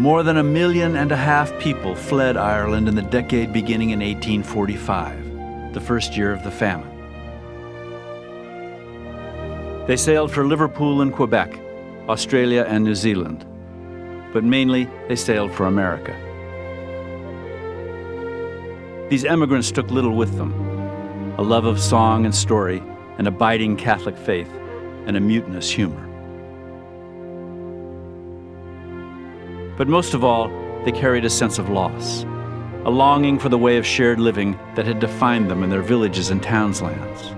More than 1.5 million people fled Ireland in the decade beginning in 1845, the first year of the famine. They sailed for Liverpool and Quebec, Australia and New Zealand, but mainly they sailed for America. These emigrants took little with them: a love of song and story, an abiding Catholic faith, and a mutinous humor. But most of all, they carried a sense of loss, a longing for the way of shared living that had defined them in their villages and townslands,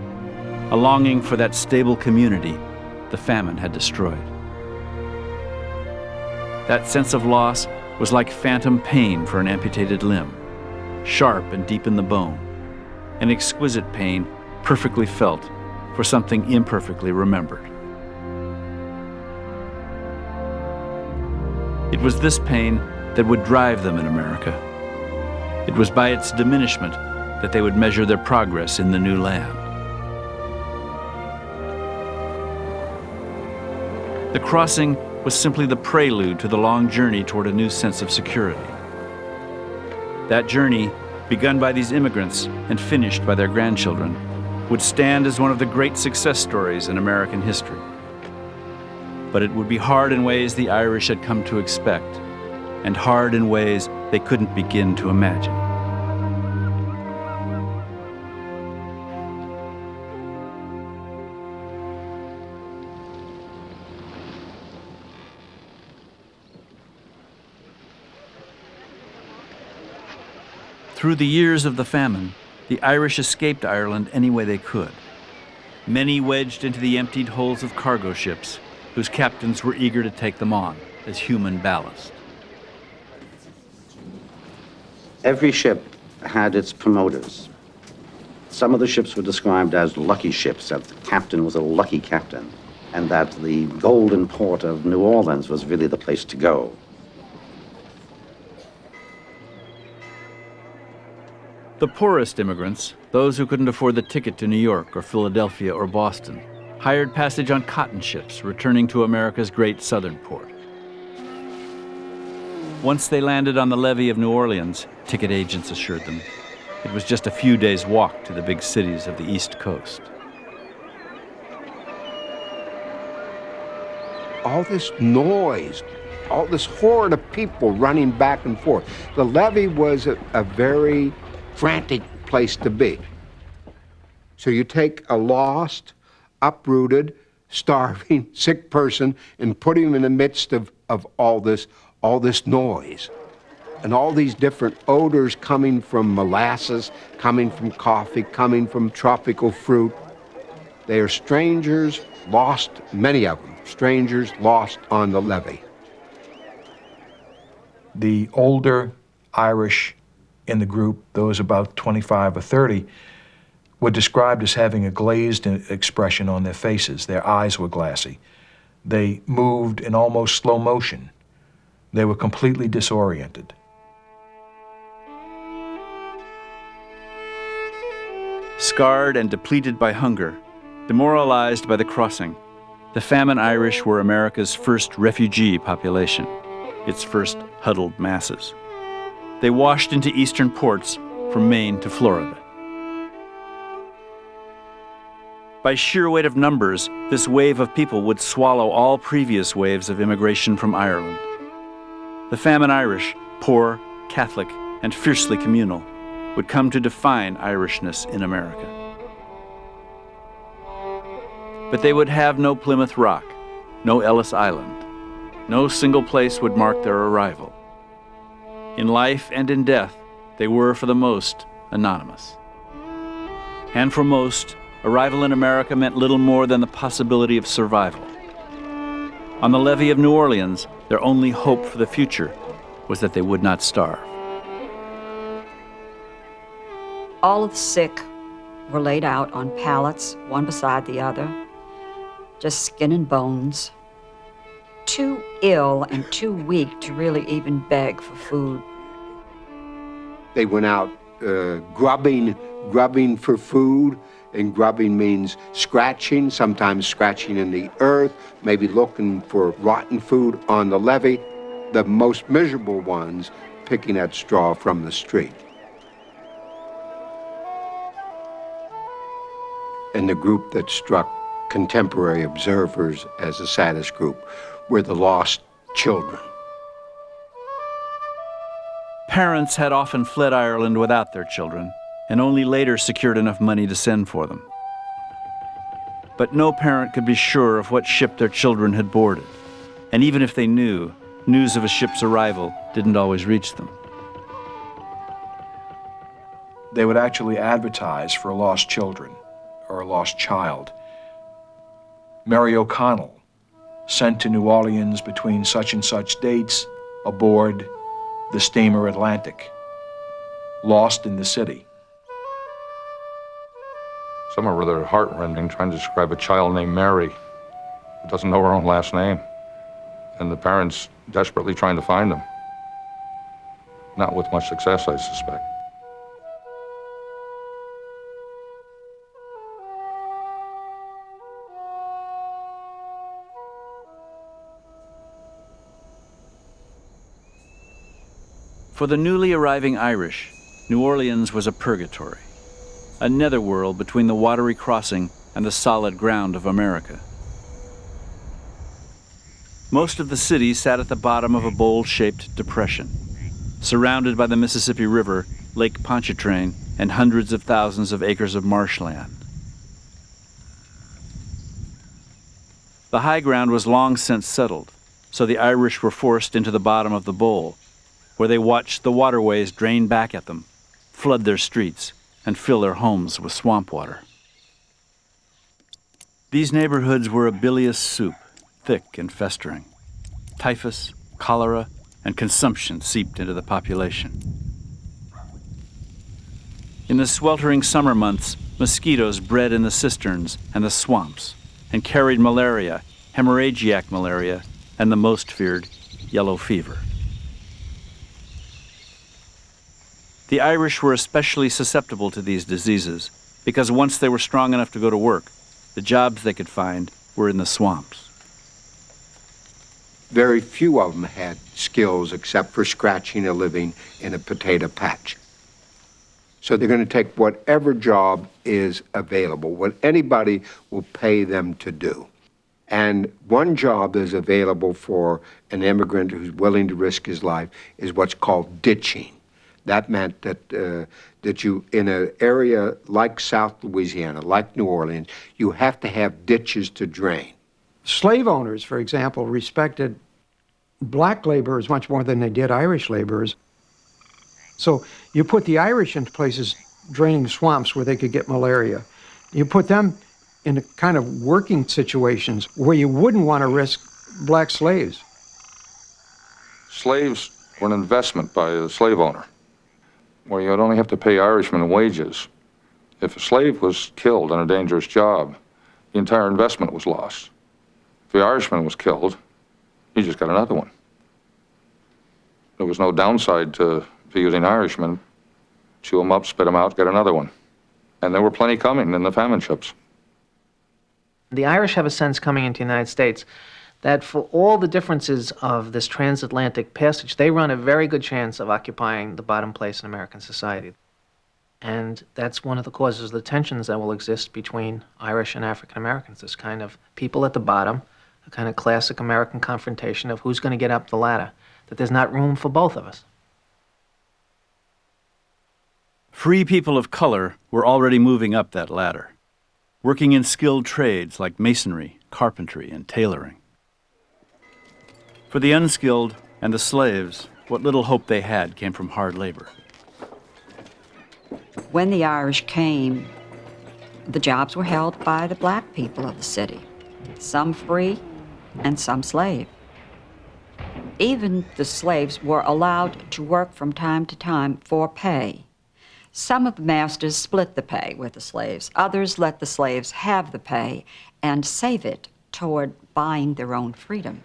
a longing for that stable community the famine had destroyed. That sense of loss was like phantom pain for an amputated limb, sharp and deep in the bone, an exquisite pain perfectly felt for something imperfectly remembered. It was this pain that would drive them in America. It was by its diminishment that they would measure their progress in the new land. The crossing was simply the prelude to the long journey toward a new sense of security. That journey, begun by these immigrants and finished by their grandchildren, would stand as one of the great success stories in American history. But it would be hard in ways the Irish had come to expect, and hard in ways they couldn't begin to imagine. Through the years of the famine, the Irish escaped Ireland any way they could. Many wedged into the emptied hulls of cargo ships, whose captains were eager to take them on as human ballast. Every ship had its promoters. Some of the ships were described as lucky ships, that the captain was a lucky captain, and that the golden port of New Orleans was really the place to go. The poorest immigrants, those who couldn't afford the ticket to New York or Philadelphia or Boston, hired passage on cotton ships returning to America's great southern port. Once they landed on the levee of New Orleans, ticket agents assured them, it was just a few days' walk to the big cities of the East Coast. All this noise, all this horde of people running back and forth. The levee was a very frantic place to be. So you take a lost, uprooted, starving, sick person and put him in the midst of all this noise and all these different odors coming from molasses, coming from coffee, coming from tropical fruit. They are strangers lost, many of them, strangers lost on the levee. The older Irish in the group, those about 25 or 30, were described as having a glazed expression on their faces. Their eyes were glassy. They moved in almost slow motion. They were completely disoriented. Scarred and depleted by hunger, demoralized by the crossing, the famine Irish were America's first refugee population, its first huddled masses. They washed into eastern ports from Maine to Florida. By sheer weight of numbers, this wave of people would swallow all previous waves of immigration from Ireland. The famine Irish, poor, Catholic, and fiercely communal, would come to define Irishness in America. But they would have no Plymouth Rock, no Ellis Island. No single place would mark their arrival. In life and in death, they were, for the most, anonymous. And for most, arrival in America meant little more than the possibility of survival. On the levee of New Orleans, their only hope for the future was that they would not starve. All of the sick were laid out on pallets, one beside the other, just skin and bones, too ill and too weak to really even beg for food. They went out grubbing for food, and grubbing means scratching, sometimes scratching in the earth, maybe looking for rotten food on the levee. the most miserable ones picking at straw from the street. And the group that struck contemporary observers as the saddest group were the lost children. Parents had often fled Ireland without their children, and only later secured enough money to send for them. But no parent could be sure of what ship their children had boarded, and even if they knew, news of a ship's arrival didn't always reach them. They would actually advertise for lost children or a lost child. Mary O'Connell, sent to New Orleans between such and such dates, aboard the steamer Atlantic, lost in the city. Some are rather heartrending, trying to describe a child named Mary who doesn't know her own last name, and the parents desperately trying to find them. Not with much success, I suspect. For the newly arriving Irish, New Orleans was a purgatory, a netherworld between the watery crossing and the solid ground of America. Most of the city sat at the bottom of a bowl-shaped depression, surrounded by the Mississippi River, Lake Pontchartrain, and hundreds of thousands of acres of marshland. The high ground was long since settled, so the Irish were forced into the bottom of the bowl, where they watched the waterways drain back at them, flood their streets, and fill their homes with swamp water. These neighborhoods were a bilious soup, thick and festering. Typhus, cholera, and consumption seeped into the population. In the sweltering summer months, mosquitoes bred in the cisterns and the swamps and carried malaria, hemorrhagic malaria, and the most feared yellow fever. The Irish were especially susceptible to these diseases because once they were strong enough to go to work, the jobs they could find were in the swamps. Very few of them had skills except for scratching a living in a potato patch. So they're going to take whatever job is available, what anybody will pay them to do. And one job that's available for an immigrant who's willing to risk his life is what's called ditching. That meant that you, in an area like South Louisiana, like New Orleans, you have to have ditches to drain. Slave owners, for example, respected black laborers much more than they did Irish laborers. So you put the Irish into places draining swamps where they could get malaria. You put them in kind of working situations where you wouldn't want to risk black slaves. Slaves were an investment by the slave owner, where you'd only have to pay Irishmen wages. If a slave was killed in a dangerous job, the entire investment was lost. If the Irishman was killed, he just got another one. There was no downside to using Irishmen. Chew them up, spit them out, get another one. And there were plenty coming in the famine ships. The Irish have a sense coming into the United States that for all the differences of this transatlantic passage, they run a very good chance of occupying the bottom place in American society. And that's one of the causes of the tensions that will exist between Irish and African Americans, this kind of people at the bottom, a kind of classic American confrontation of who's going to get up the ladder, that there's not room for both of us. Free people of color were already moving up that ladder, working in skilled trades like masonry, carpentry, and tailoring. For the unskilled and the slaves, what little hope they had came from hard labor. When the Irish came, the jobs were held by the black people of the city, some free and some slave. Even the slaves were allowed to work from time to time for pay. Some of the masters split the pay with the slaves. Others let the slaves have the pay and save it toward buying their own freedom.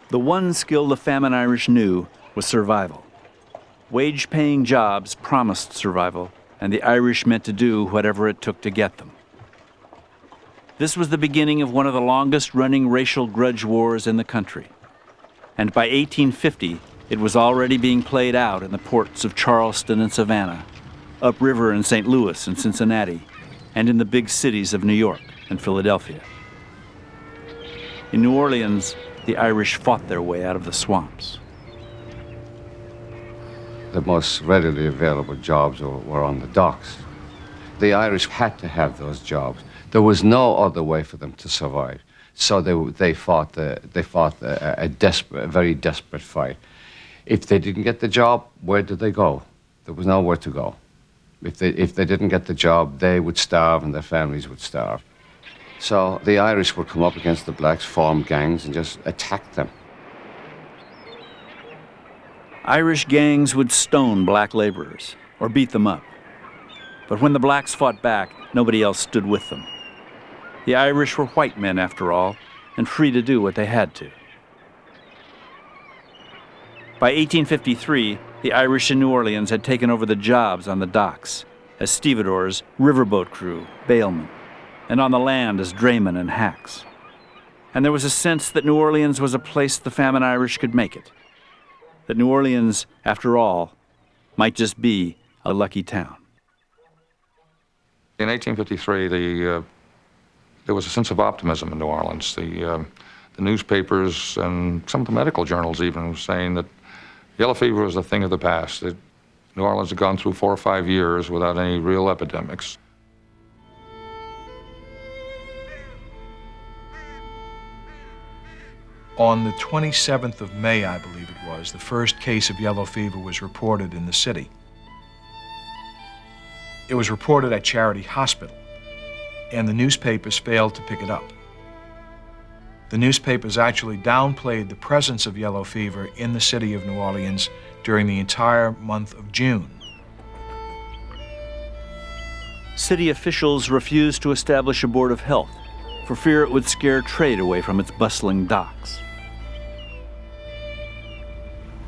The one skill the famine Irish knew was survival. Wage-paying jobs promised survival, and the Irish meant to do whatever it took to get them. This was the beginning of one of the longest-running racial grudge wars in the country. and by 1850, it was already being played out in the ports of Charleston and Savannah, upriver in St. Louis and Cincinnati, and in the big cities of New York and Philadelphia. In New Orleans, the Irish fought their way out of the swamps. The most readily available jobs were on the docks. The Irish had to have those jobs. There was no other way for them to survive. So they fought a very desperate fight. If they didn't get the job, where did they go? There was nowhere to go. If they didn't get the job, they would starve and their families would starve. So the Irish would come up against the blacks, form gangs, and just attack them. Irish gangs would stone black laborers or beat them up. But when the blacks fought back, nobody else stood with them. The Irish were white men, after all, and free to do what they had to. By 1853, the Irish in New Orleans had taken over the jobs on the docks as stevedores, riverboat crew, bailmen, and on the land as draymen and hacks. And there was a sense that New Orleans was a place the famine Irish could make it. That New Orleans, after all, might just be a lucky town. In 1853, there was a sense of optimism in New Orleans. The newspapers and some of the medical journals even were saying that yellow fever was a thing of the past. That New Orleans had gone through 4 or 5 years without any real epidemics. On the 27th of May, I believe it was, the first case of yellow fever was reported in the city. It was reported at Charity Hospital, and the newspapers failed to pick it up. The newspapers actually downplayed the presence of yellow fever in the city of New Orleans during the entire month of June. City officials refused to establish a board of health for fear it would scare trade away from its bustling docks.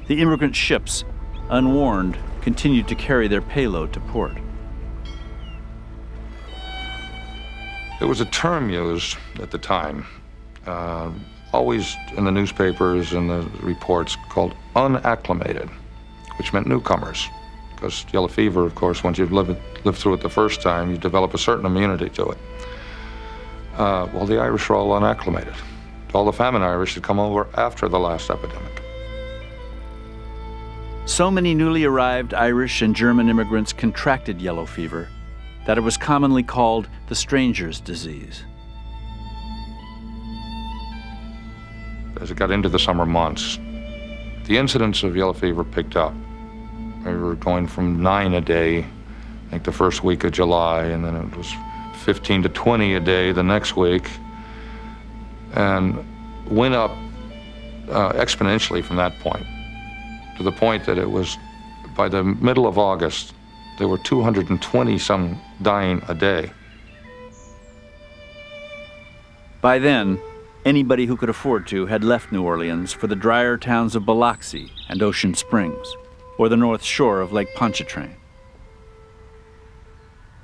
The immigrant ships, unwarned, continued to carry their payload to port. There was a term used at the time, always in the newspapers and the reports, called unacclimated, which meant newcomers. Because yellow fever, of course, once you've lived through it the first time, you develop a certain immunity to it. Well, the Irish were all unacclimated. All the famine Irish had come over after the last epidemic. So many newly arrived Irish and German immigrants contracted yellow fever that it was commonly called the stranger's disease. As it got into the summer months, the incidence of yellow fever picked up. We were going from 9 a day, I think the first week of July, and then it was 15 to 20 a day the next week, and went up exponentially from that point, to the point that it was, by the middle of August, there were 220-some dying a day. By then, anybody who could afford to had left New Orleans for the drier towns of Biloxi and Ocean Springs, or the north shore of Lake Pontchartrain.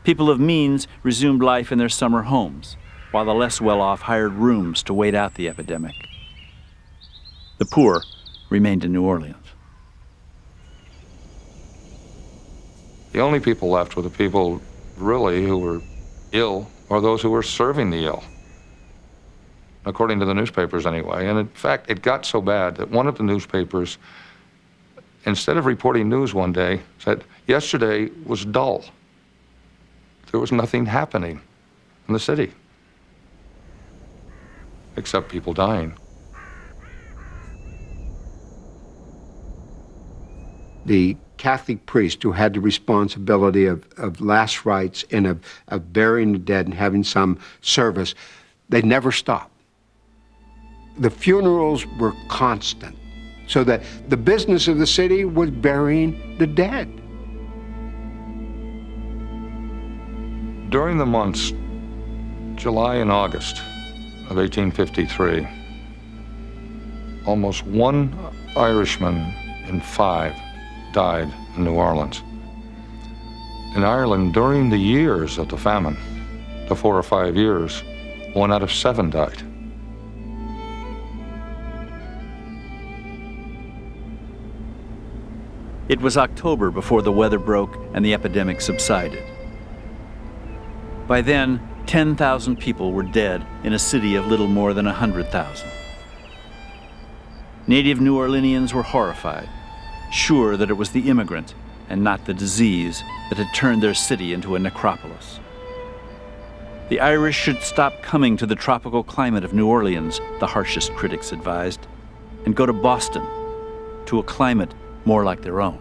People of means resumed life in their summer homes, while the less well-off hired rooms to wait out the epidemic. The poor remained in New Orleans. The only people left were the people, really, who were ill, or those who were serving the ill, according to the newspapers anyway. And in fact, it got so bad that one of the newspapers, instead of reporting news one day, said, yesterday was dull. There was nothing happening in the city, except people dying. The Catholic priest who had the responsibility of last rites and of burying the dead and having some service, they never stopped. The funerals were constant, so that the business of the city was burying the dead. During the months July and August of 1853, almost 1 Irishman in 5 died in New Orleans. In Ireland, during the years of the famine, the 4 or 5 years, 1 out of 7 died. It was October before the weather broke and the epidemic subsided. By then, 10,000 people were dead in a city of little more than 100,000. Native New Orleanians were horrified, sure that it was the immigrant and not the disease that had turned their city into a necropolis. The Irish should stop coming to the tropical climate of New Orleans, the harshest critics advised, and go to Boston, to a climate more like their own.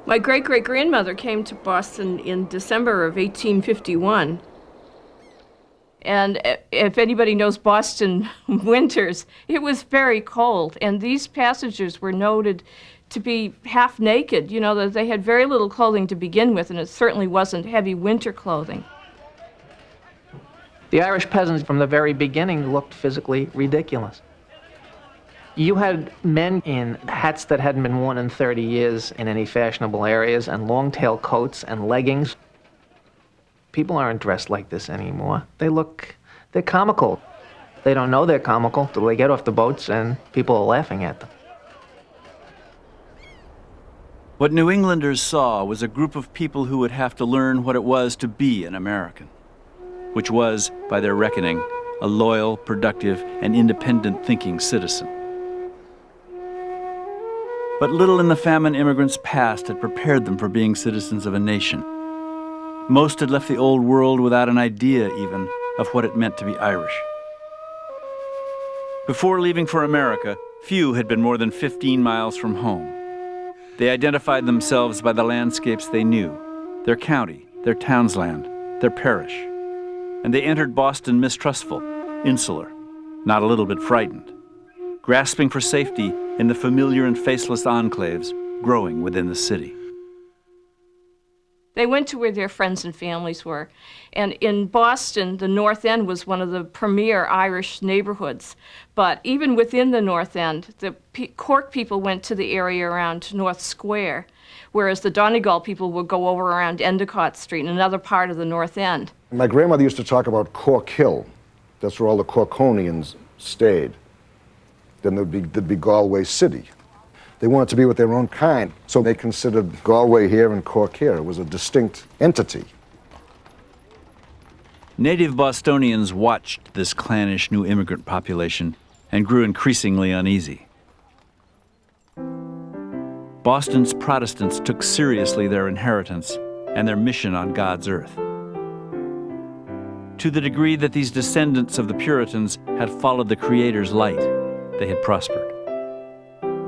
My great-great-grandmother came to Boston in December of 1851. And if anybody knows Boston winters, it was very cold. And these passengers were noted to be half naked, you know, that they had very little clothing to begin with, and it certainly wasn't heavy winter clothing. The Irish peasants from the very beginning looked physically ridiculous. You had men in hats that hadn't been worn in 30 years in any fashionable areas, and long-tail coats and leggings. People aren't dressed like this anymore. They're comical. They don't know they're comical till they get off the boats and people are laughing at them. What New Englanders saw was a group of people who would have to learn what it was to be an American, which was, by their reckoning, a loyal, productive, and independent thinking citizen. But little in the famine immigrants' past had prepared them for being citizens of a nation. Most had left the old world without an idea, even, of what it meant to be Irish. Before leaving for America, few had been more than 15 miles from home. They identified themselves by the landscapes they knew, their county, their townsland, their parish. And they entered Boston mistrustful, insular, not a little bit frightened, grasping for safety in the familiar and faceless enclaves growing within the city. They went to where their friends and families were. And in Boston, the North End was one of the premier Irish neighborhoods. But even within the North End, the Cork people went to the area around North Square, whereas the Donegal people would go over around Endicott Street, another part of the North End. My grandmother used to talk about Cork Hill. That's where all the Corkonians stayed. Then there'd be Galway City. They wanted to be with their own kind, so they considered Galway here and Cork here. It was a distinct entity. Native Bostonians watched this clannish new immigrant population and grew increasingly uneasy. Boston's Protestants took seriously their inheritance and their mission on God's earth. To the degree that these descendants of the Puritans had followed the Creator's light, they had prospered.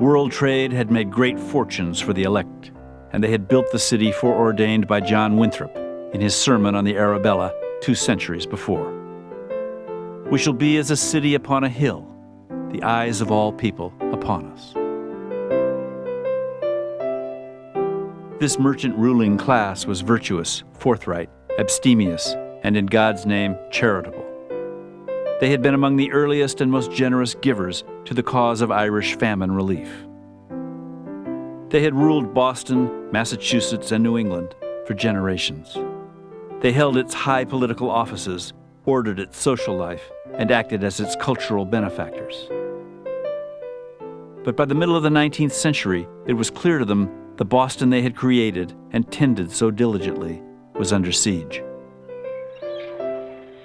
World trade had made great fortunes for the elect, and they had built the city foreordained by John Winthrop in his sermon on the Arabella 2 centuries before. We shall be as a city upon a hill, the eyes of all people upon us. This merchant ruling class was virtuous, forthright, abstemious, and in God's name, charitable. They had been among the earliest and most generous givers to the cause of Irish famine relief. They had ruled Boston, Massachusetts, and New England for generations. They held its high political offices, ordered its social life, and acted as its cultural benefactors. But by the middle of the 19th century, it was clear to them the Boston they had created and tended so diligently was under siege.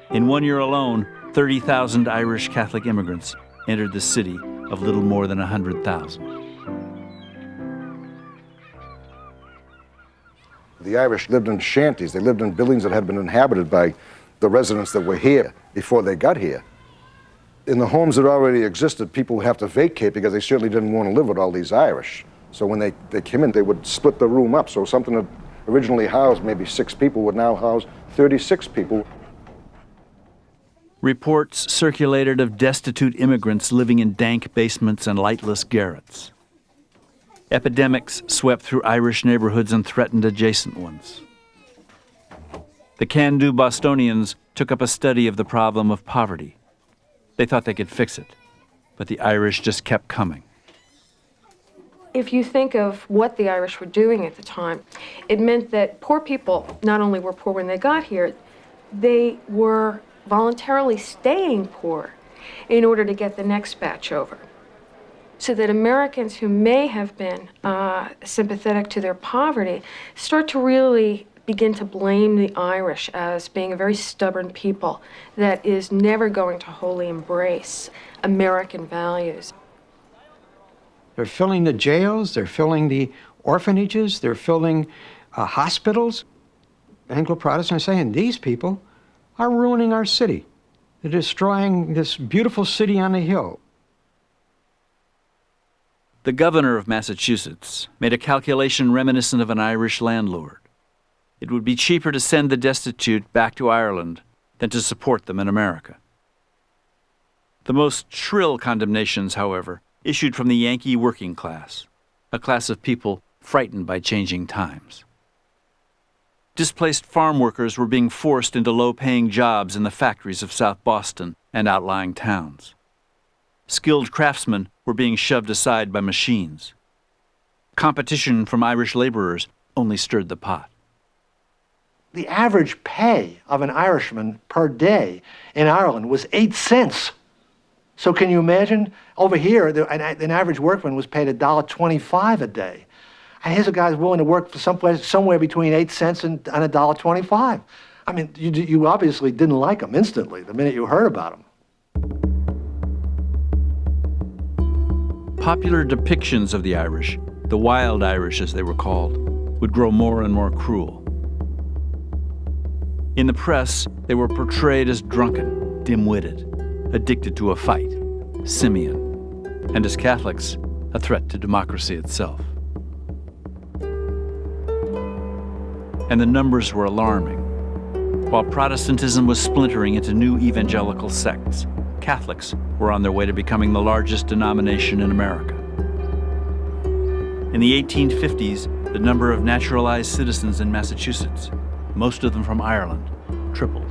In 1 year alone, 30,000 Irish Catholic immigrants entered the city of little more than 100,000. The Irish lived in shanties. They lived in buildings that had been inhabited by the residents that were here before they got here. In the homes that already existed, people would have to vacate because they certainly didn't want to live with all these Irish. So when they came in, they would split the room up. So something that originally housed maybe 6 people would now house 36 people. Reports circulated of destitute immigrants living in dank basements and lightless garrets. Epidemics swept through Irish neighborhoods and threatened adjacent ones. The can-do Bostonians took up a study of the problem of poverty. They thought they could fix it, but the Irish just kept coming. If you think of what the Irish were doing at the time, it meant that poor people not only were poor when they got here, they were voluntarily staying poor in order to get the next batch over. So that Americans who may have been sympathetic to their poverty start to really begin to blame the Irish as being a very stubborn people that is never going to wholly embrace American values. They're filling the jails, they're filling the orphanages, they're filling hospitals. Anglo-Protestants are saying, these people are ruining our city. They're destroying this beautiful city on a hill. The governor of Massachusetts made a calculation reminiscent of an Irish landlord. It would be cheaper to send the destitute back to Ireland than to support them in America. The most shrill condemnations, however, issued from the Yankee working class, a class of people frightened by changing times. Displaced farm workers were being forced into low-paying jobs in the factories of South Boston and outlying towns. Skilled craftsmen were being shoved aside by machines. Competition from Irish laborers only stirred the pot. The average pay of an Irishman per day in Ireland was 8 cents. So can you imagine? Over here, an average workman was paid $1.25 a day. And here's a guy who's willing to work for somewhere between 8 cents and $1.25. I mean, you obviously didn't like him instantly the minute you heard about him. Popular depictions of the Irish, the wild Irish as they were called, would grow more and more cruel. In the press, they were portrayed as drunken, dim-witted, addicted to a fight, simian, and as Catholics, a threat to democracy itself. And the numbers were alarming. While Protestantism was splintering into new evangelical sects, Catholics were on their way to becoming the largest denomination in America. In the 1850s, the number of naturalized citizens in Massachusetts, most of them from Ireland, tripled.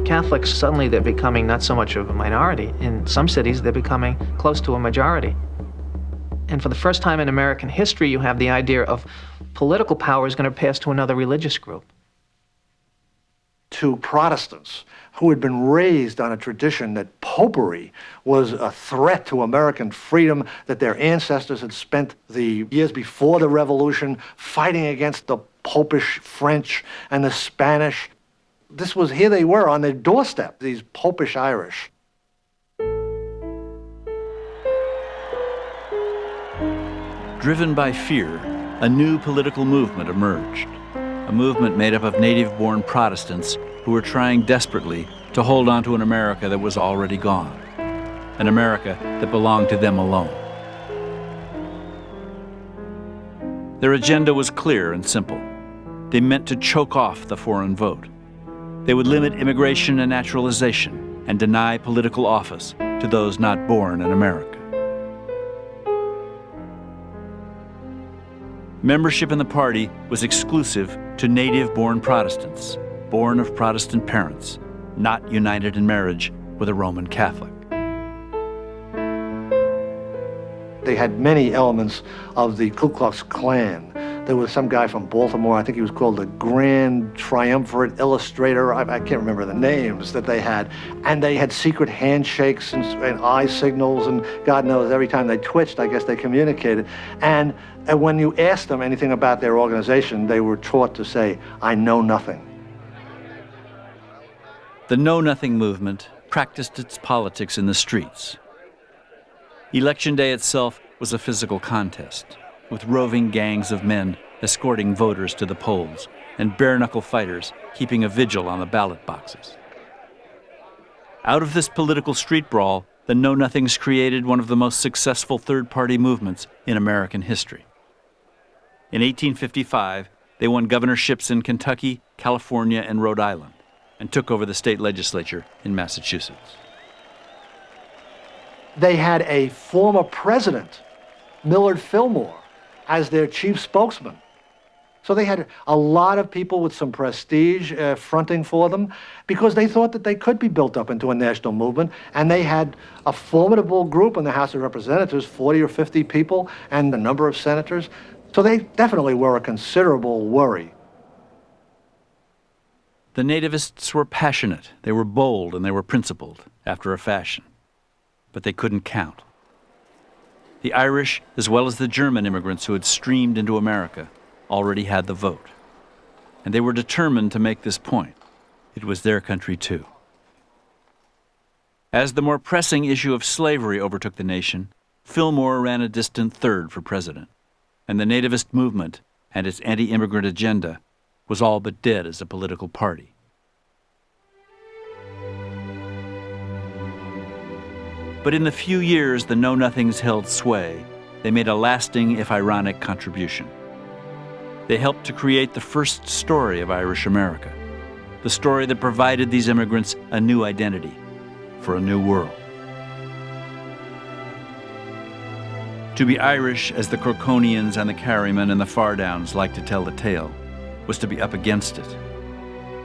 Catholics, suddenly they're becoming not so much of a minority. In some cities, they're becoming close to a majority. And for the first time in American history, you have the idea of political power is going to pass to another religious group. To Protestants who had been raised on a tradition that popery was a threat to American freedom, that their ancestors had spent the years before the Revolution fighting against the popish French and the Spanish. Here they were on their doorstep, these popish Irish. Driven by fear, a new political movement emerged. A movement made up of native-born Protestants who were trying desperately to hold on to an America that was already gone, an America that belonged to them alone. Their agenda was clear and simple. They meant to choke off the foreign vote. They would limit immigration and naturalization and deny political office to those not born in America. Membership in the party was exclusive to native-born Protestants, born of Protestant parents, not united in marriage with a Roman Catholic. They had many elements of the Ku Klux Klan. There was some guy from Baltimore, I think he was called the Grand Triumvirate Illustrator. I can't remember the names that they had. And they had secret handshakes and eye signals, and God knows every time they twitched, I guess they communicated. And when you asked them anything about their organization, they were taught to say, "I know nothing." The Know Nothing movement practiced its politics in the streets. Election day itself was a physical contest, with roving gangs of men escorting voters to the polls and bare-knuckle fighters keeping a vigil on the ballot boxes. Out of this political street brawl, the Know Nothings created one of the most successful third-party movements in American history. In 1855, they won governorships in Kentucky, California, and Rhode Island, and took over the state legislature in Massachusetts. They had a former president, Millard Fillmore, as their chief spokesman. So they had a lot of people with some prestige fronting for them because they thought that they could be built up into a national movement. And they had a formidable group in the House of Representatives, 40 or 50 people, and a number of senators. So they definitely were a considerable worry. The nativists were passionate, they were bold, and they were principled, after a fashion. But they couldn't count. The Irish, as well as the German immigrants who had streamed into America, already had the vote. And they were determined to make this point. It was their country too. As the more pressing issue of slavery overtook the nation, Fillmore ran a distant third for president, and the nativist movement and its anti-immigrant agenda was all but dead as a political party. But in the few years the Know-Nothings held sway, they made a lasting, if ironic, contribution. They helped to create the first story of Irish America, the story that provided these immigrants a new identity for a new world. To be Irish, as the Croconians and the Carrymen and the Fardowns liked to tell the tale, was to be up against it,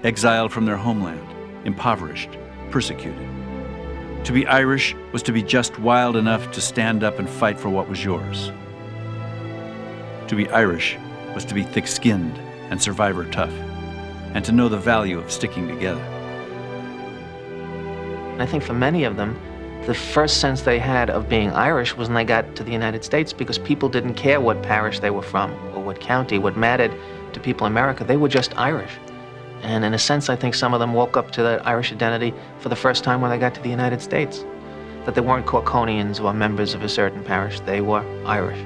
exiled from their homeland, impoverished, persecuted. To be Irish was to be just wild enough to stand up and fight for what was yours. To be Irish was to be thick-skinned and survivor tough, and to know the value of sticking together. I think for many of them, the first sense they had of being Irish was when they got to the United States, because people didn't care what parish they were from or what county. What mattered to people in America, they were just Irish. And in a sense, I think some of them woke up to that Irish identity for the first time when they got to the United States. That they weren't Corkonians or members of a certain parish, they were Irish.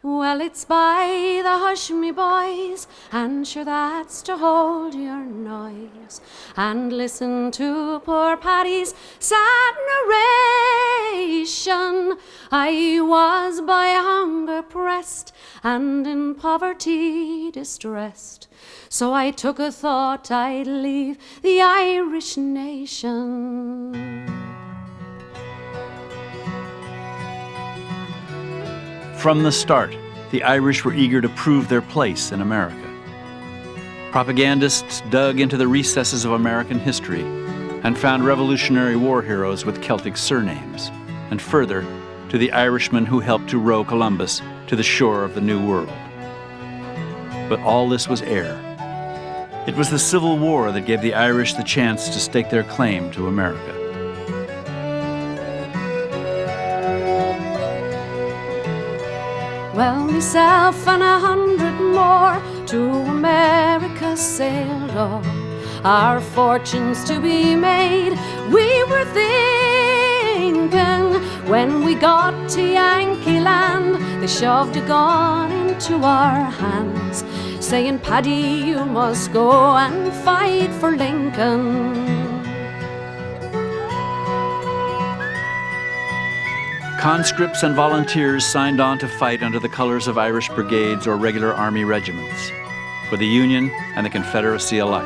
Well, it's by the hush, me boys, and sure that's to hold your noise, and listen to poor Paddy's sad narration. I was by hunger pressed, and in poverty distressed, so I took a thought I'd leave the Irish nation. From the start, the Irish were eager to prove their place in America. Propagandists dug into the recesses of American history and found Revolutionary War heroes with Celtic surnames, and further, to the Irishmen who helped to row Columbus to the shore of the New World. But all this was air. It was the Civil War that gave the Irish the chance to stake their claim to America. Well, myself and 100 more to America sailed on, our fortunes to be made, we were thinking. When we got to Yankee land, they shoved a gun into our hands, saying, Paddy, you must go and fight for Lincoln. Conscripts and volunteers signed on to fight under the colors of Irish brigades or regular army regiments, for the Union and the Confederacy alike.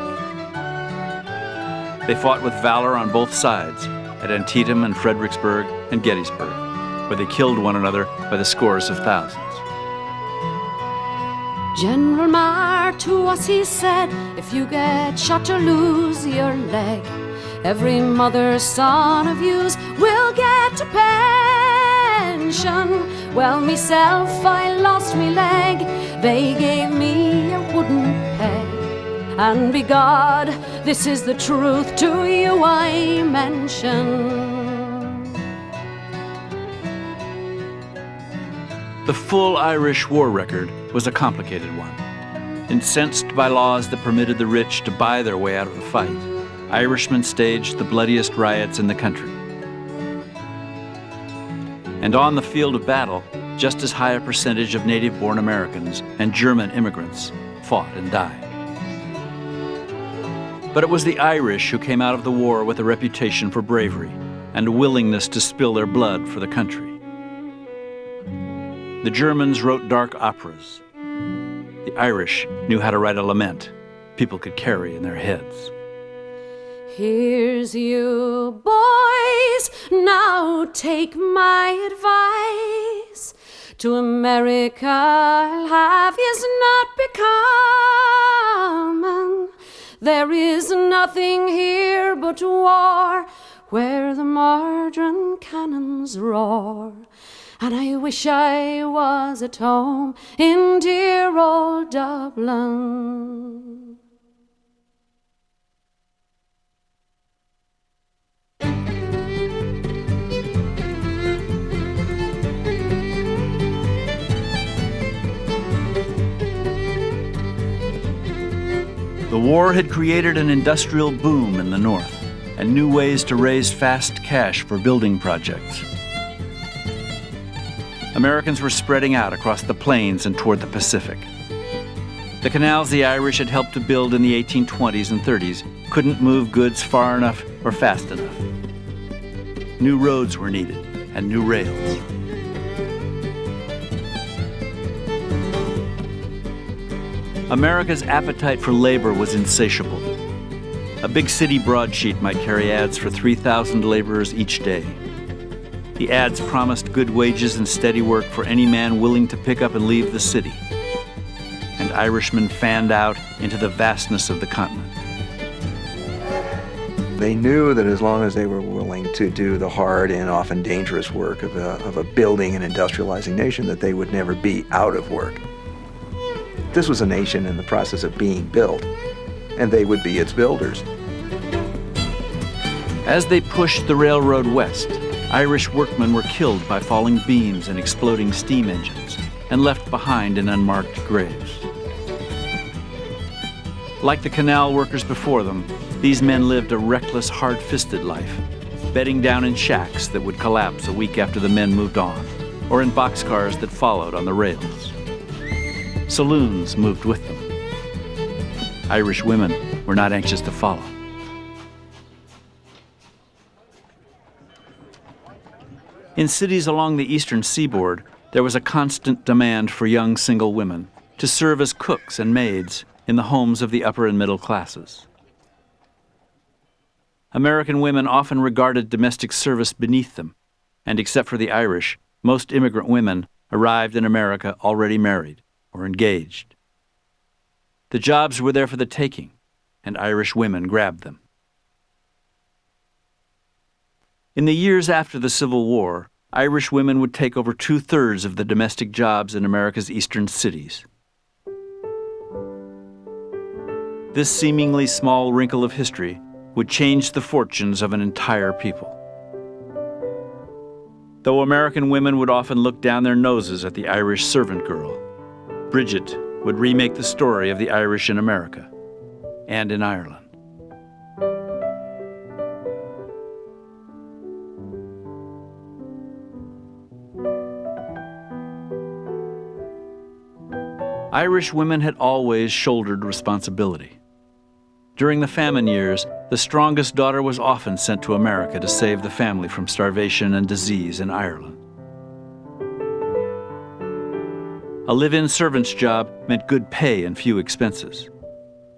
They fought with valor on both sides, at Antietam and Fredericksburg and Gettysburg, where they killed one another by the scores of thousands. General Marr to us he said, if you get shot or lose your leg, every mother's son of yous will get a pension. Well, myself, I lost me leg, they gave me a wooden peg. And be God, this is the truth to you I mention. The full Irish war record was a complicated one. Incensed by laws that permitted the rich to buy their way out of the fight, Irishmen staged the bloodiest riots in the country. And on the field of battle, just as high a percentage of native-born Americans and German immigrants fought and died. But it was the Irish who came out of the war with a reputation for bravery and a willingness to spill their blood for the country. The Germans wrote dark operas. The Irish knew how to write a lament, people could carry in their heads. Here's you, boys, now take my advice. To America I'll have yous not become. There is nothing here but war, where the margarine cannons roar. And I wish I was at home in dear old Dublin. The war had created an industrial boom in the North and new ways to raise fast cash for building projects. Americans were spreading out across the plains and toward the Pacific. The canals the Irish had helped to build in the 1820s and 30s couldn't move goods far enough or fast enough. New roads were needed and new rails. America's appetite for labor was insatiable. A big city broadsheet might carry ads for 3,000 laborers each day. The ads promised good wages and steady work for any man willing to pick up and leave the city. And Irishmen fanned out into the vastness of the continent. They knew that as long as they were willing to do the hard and often dangerous work of a building and industrializing nation, that they would never be out of work. This was a nation in the process of being built, and they would be its builders. As they pushed the railroad west, Irish workmen were killed by falling beams and exploding steam engines, and left behind in unmarked graves. Like the canal workers before them, these men lived a reckless, hard-fisted life, bedding down in shacks that would collapse a week after the men moved on, or in boxcars that followed on the rails. Saloons moved with them. Irish women were not anxious to follow. In cities along the eastern seaboard, there was a constant demand for young single women to serve as cooks and maids in the homes of the upper and middle classes. American women often regarded domestic service beneath them, and except for the Irish, most immigrant women arrived in America already married or engaged. The jobs were there for the taking, and Irish women grabbed them. In the years after the Civil War, Irish women would take over 2/3 of the domestic jobs in America's eastern cities. This seemingly small wrinkle of history would change the fortunes of an entire people. Though American women would often look down their noses at the Irish servant girl, Bridget would remake the story of the Irish in America and in Ireland. Irish women had always shouldered responsibility. During the famine years, the strongest daughter was often sent to America to save the family from starvation and disease in Ireland. A live-in servant's job meant good pay and few expenses,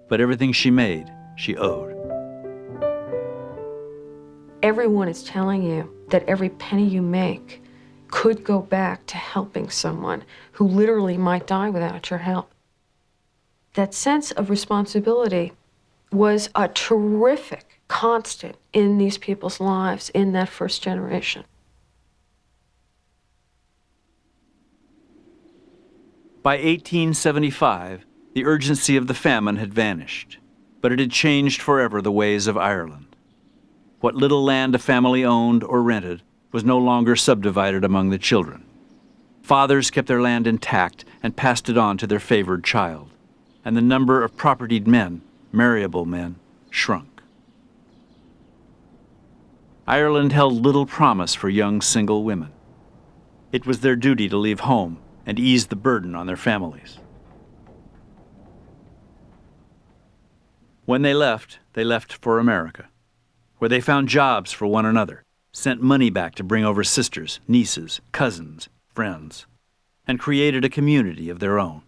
but everything she made, she owed. Everyone is telling you that every penny you make could go back to helping someone who literally might die without your help. That sense of responsibility was a terrific constant in these people's lives in that first generation. By 1875, the urgency of the famine had vanished, but it had changed forever the ways of Ireland. What little land a family owned or rented was no longer subdivided among the children. Fathers kept their land intact and passed it on to their favored child, and the number of propertied men, marriable men, shrunk. Ireland held little promise for young single women. It was their duty to leave home and ease the burden on their families. When they left for America, where they found jobs for one another, sent money back to bring over sisters, nieces, cousins, friends, and created a community of their own.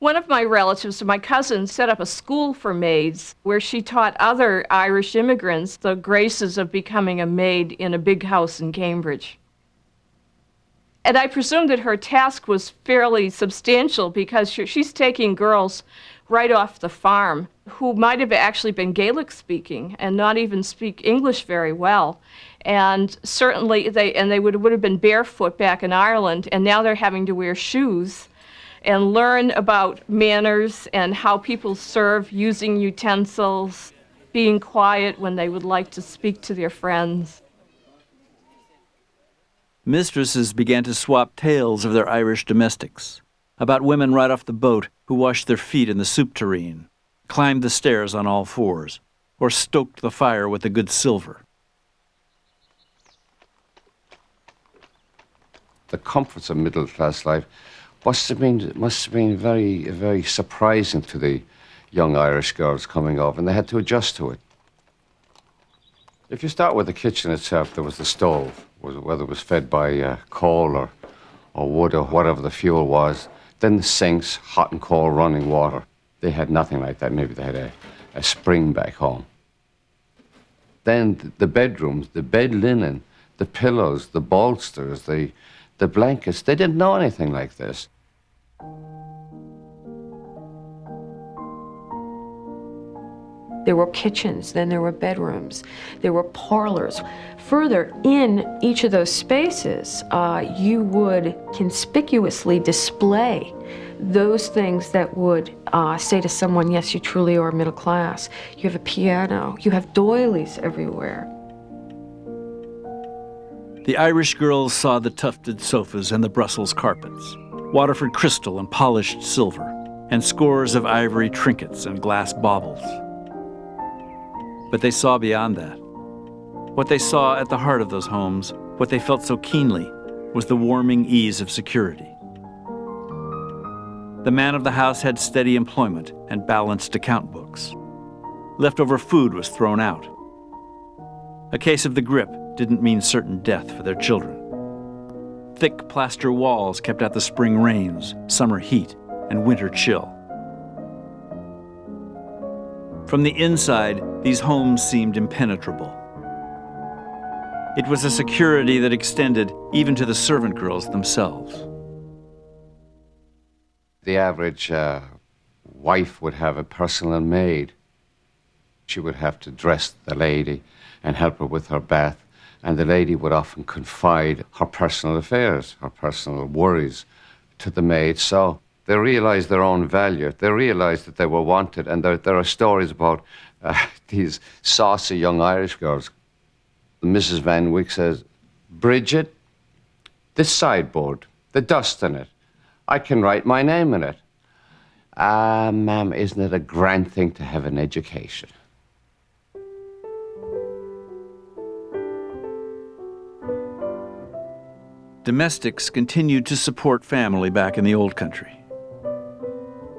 One of my relatives, my cousin, set up a school for maids where she taught other Irish immigrants the graces of becoming a maid in a big house in Cambridge. And I presume that her task was fairly substantial because she's taking girls right off the farm who might have actually been Gaelic speaking and not even speak English very well. And certainly they would have been barefoot back in Ireland, and now they're having to wear shoes and learn about manners and how people serve using utensils, being quiet when they would like to speak to their friends. Mistresses began to swap tales of their Irish domestics, about women right off the boat who washed their feet in the soup tureen, climbed the stairs on all fours, or stoked the fire with a good silver. The comforts of middle-class life must have been very, very surprising to the young Irish girls coming over, and they had to adjust to it. If you start with the kitchen itself, there was the stove, whether it was fed by coal or wood or whatever the fuel was. Then the sinks, hot and cold running water. They had nothing like that. Maybe they had a spring back home. Then the bedrooms, the bed linen, the pillows, the bolsters, the blankets, they didn't know anything like this. There were kitchens, then there were bedrooms, there were parlors. Further, in each of those spaces, you would conspicuously display those things that would say to someone, yes, you truly are middle class. You have a piano, you have doilies everywhere. The Irish girls saw the tufted sofas and the Brussels carpets, Waterford crystal and polished silver, and scores of ivory trinkets and glass baubles. But they saw beyond that. What they saw at the heart of those homes, what they felt so keenly, was the warming ease of security. The man of the house had steady employment and balanced account books. Leftover food was thrown out. A case of the grip didn't mean certain death for their children. Thick plaster walls kept out the spring rains, summer heat, and winter chill. From the inside, these homes seemed impenetrable. It was a security that extended even to the servant girls themselves. The average wife would have a personal maid. She would have to dress the lady and help her with her bath, and the lady would often confide her personal affairs, her personal worries to the maid. So they realized their own value. They realized that they were wanted, and there are stories about these saucy young Irish girls. Mrs. Van Wyck says, "Bridget, this sideboard, the dust in it, I can write my name in it." "Ah, ma'am, isn't it a grand thing to have an education?" Domestics continued to support family back in the old country.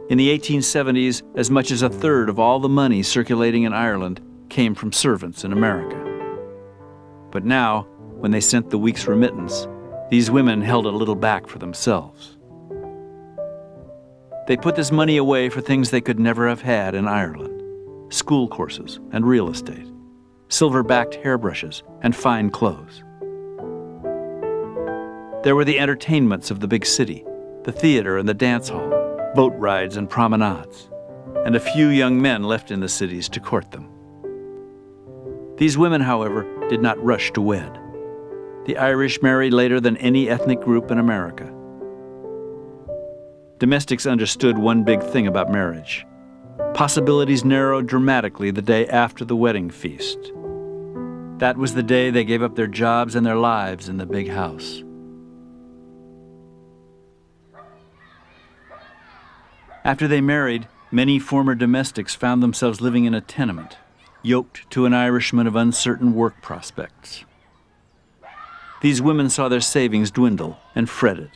In the 1870s, as much as a third of all the money circulating in Ireland came from servants in America. But now, when they sent the week's remittance, these women held a little back for themselves. They put this money away for things they could never have had in Ireland: school courses and real estate, silver-backed hairbrushes and fine clothes. There were the entertainments of the big city, the theater and the dance hall, boat rides and promenades, and a few young men left in the cities to court them. These women, however, did not rush to wed. The Irish married later than any ethnic group in America. Domestics understood one big thing about marriage. Possibilities narrowed dramatically the day after the wedding feast. That was the day they gave up their jobs and their lives in the big house. After they married, many former domestics found themselves living in a tenement, yoked to an Irishman of uncertain work prospects. These women saw their savings dwindle and fretted.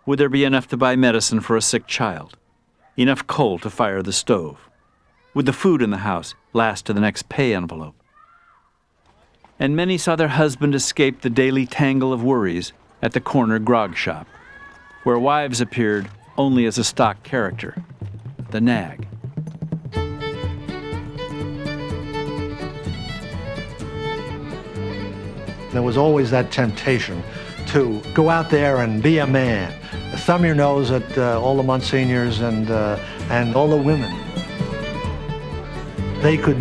Would there be enough to buy medicine for a sick child? Enough coal to fire the stove? Would the food in the house last to the next pay envelope? And many saw their husband escape the daily tangle of worries at the corner grog shop, where wives appeared only as a stock character, the nag. There was always that temptation to go out there and be a man. Thumb your nose at all the Monsignors and all the women. They could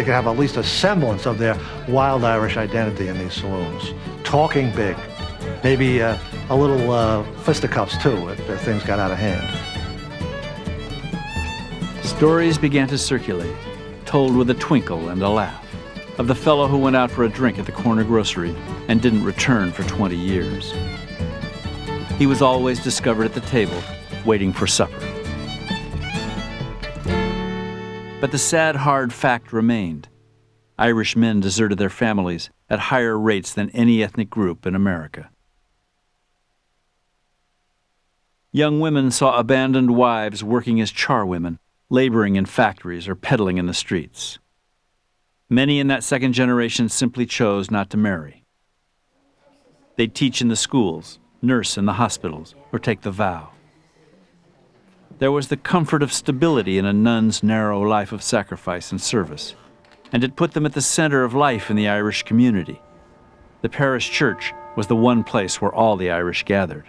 have at least a semblance of their wild Irish identity in these saloons. Talking big, maybe a little fisticuffs too if things got out of hand. Stories began to circulate, told with a twinkle and a laugh, of the fellow who went out for a drink at the corner grocery and didn't return for 20 years. He was always discovered at the table, waiting for supper. But the sad, hard fact remained. Irish men deserted their families at higher rates than any ethnic group in America. Young women saw abandoned wives working as charwomen, laboring in factories or peddling in the streets. Many in that second generation simply chose not to marry. They'd teach in the schools, nurse in the hospitals, or take the vow. There was the comfort of stability in a nun's narrow life of sacrifice and service, and it put them at the center of life in the Irish community. The parish church was the one place where all the Irish gathered.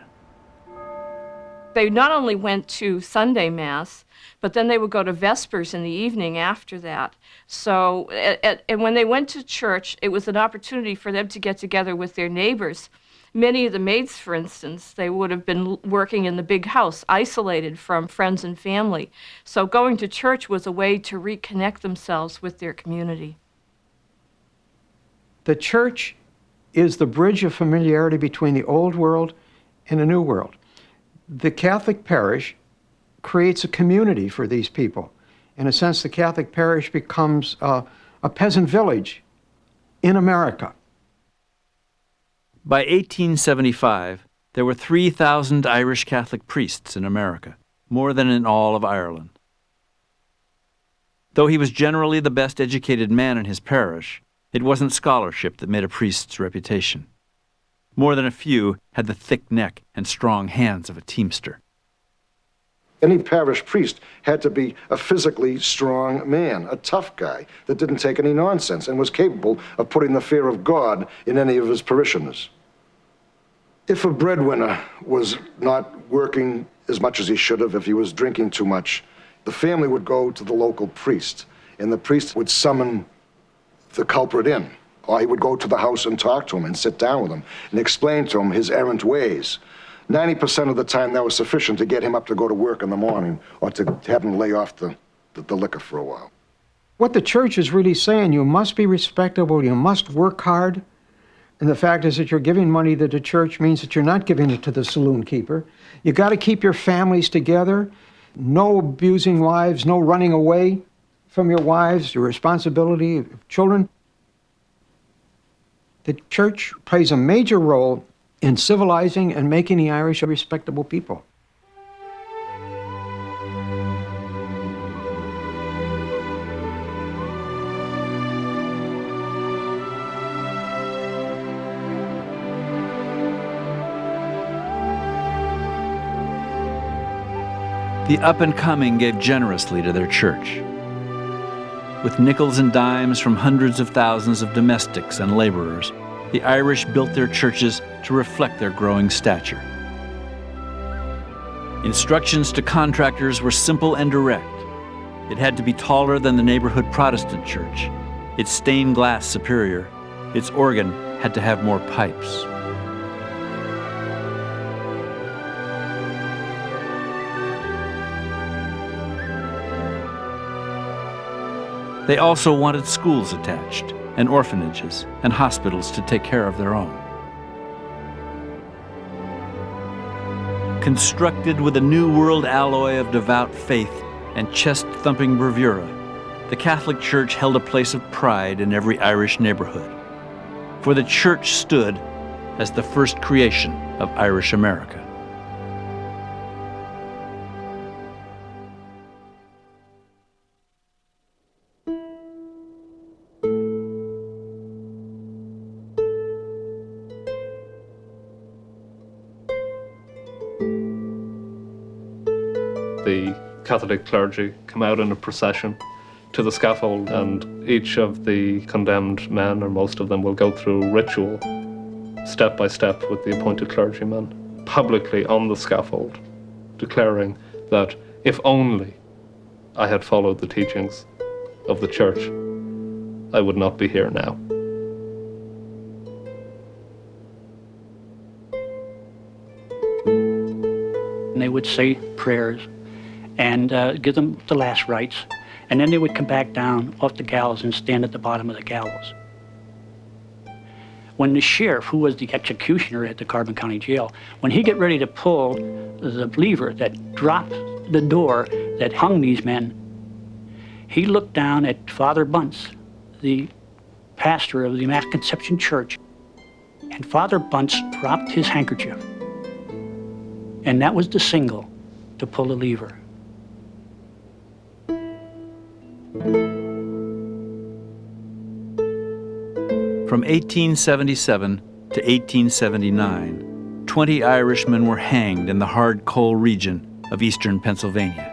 They not only went to Sunday Mass, but then they would go to Vespers in the evening after that. So, and when they went to church, it was an opportunity for them to get together with their neighbors. Many of the maids, for instance, they would have been working in the big house, isolated from friends and family. So going to church was a way to reconnect themselves with their community. The church is the bridge of familiarity between the old world and the new world. The Catholic parish creates a community for these people. In a sense, the Catholic parish becomes a peasant village in America. By 1875, there were 3,000 Irish Catholic priests in America, more than in all of Ireland. Though he was generally the best educated man in his parish, it wasn't scholarship that made a priest's reputation. More than a few had the thick neck and strong hands of a teamster. Any parish priest had to be a physically strong man, a tough guy that didn't take any nonsense and was capable of putting the fear of God in any of his parishioners. If a breadwinner was not working as much as he should have, if he was drinking too much, the family would go to the local priest, and the priest would summon the culprit in. Or he would go to the house and talk to him and sit down with him and explain to him his errant ways. 90% of the time, that was sufficient to get him up to go to work in the morning or to have him lay off the liquor for a while. What the church is really saying, you must be respectable, you must work hard. And the fact is that you're giving money to the church means that you're not giving it to the saloon keeper. You got to keep your families together. No abusing wives, no running away from your wives, your responsibility of children. The church plays a major role in civilizing and making the Irish a respectable people. The up-and-coming gave generously to their church. With nickels and dimes from hundreds of thousands of domestics and laborers, the Irish built their churches to reflect their growing stature. Instructions to contractors were simple and direct. It had to be taller than the neighborhood Protestant church, its stained glass superior, its organ had to have more pipes. They also wanted schools attached, and orphanages, and hospitals to take care of their own. Constructed with a New World alloy of devout faith and chest-thumping bravura, the Catholic Church held a place of pride in every Irish neighborhood. For the Church stood as the first creation of Irish America. the Catholic clergy come out in a procession to the scaffold, and each of the condemned men, or most of them, will go through ritual, step by step, with the appointed clergyman, publicly on the scaffold, declaring that if only I had followed the teachings of the church, I would not be here now. And they would say prayers and give them the last rites, and then they would come back down off the gallows and stand at the bottom of the gallows. When the sheriff, who was the executioner at the Carbon County Jail, when he get ready to pull the lever that dropped the door that hung these men, he looked down at Father Bunce, the pastor of the Immaculate Conception Church, and Father Bunce dropped his handkerchief. And that was the signal to pull the lever. From 1877 to 1879, 20 Irishmen were hanged in the hard coal region of eastern Pennsylvania.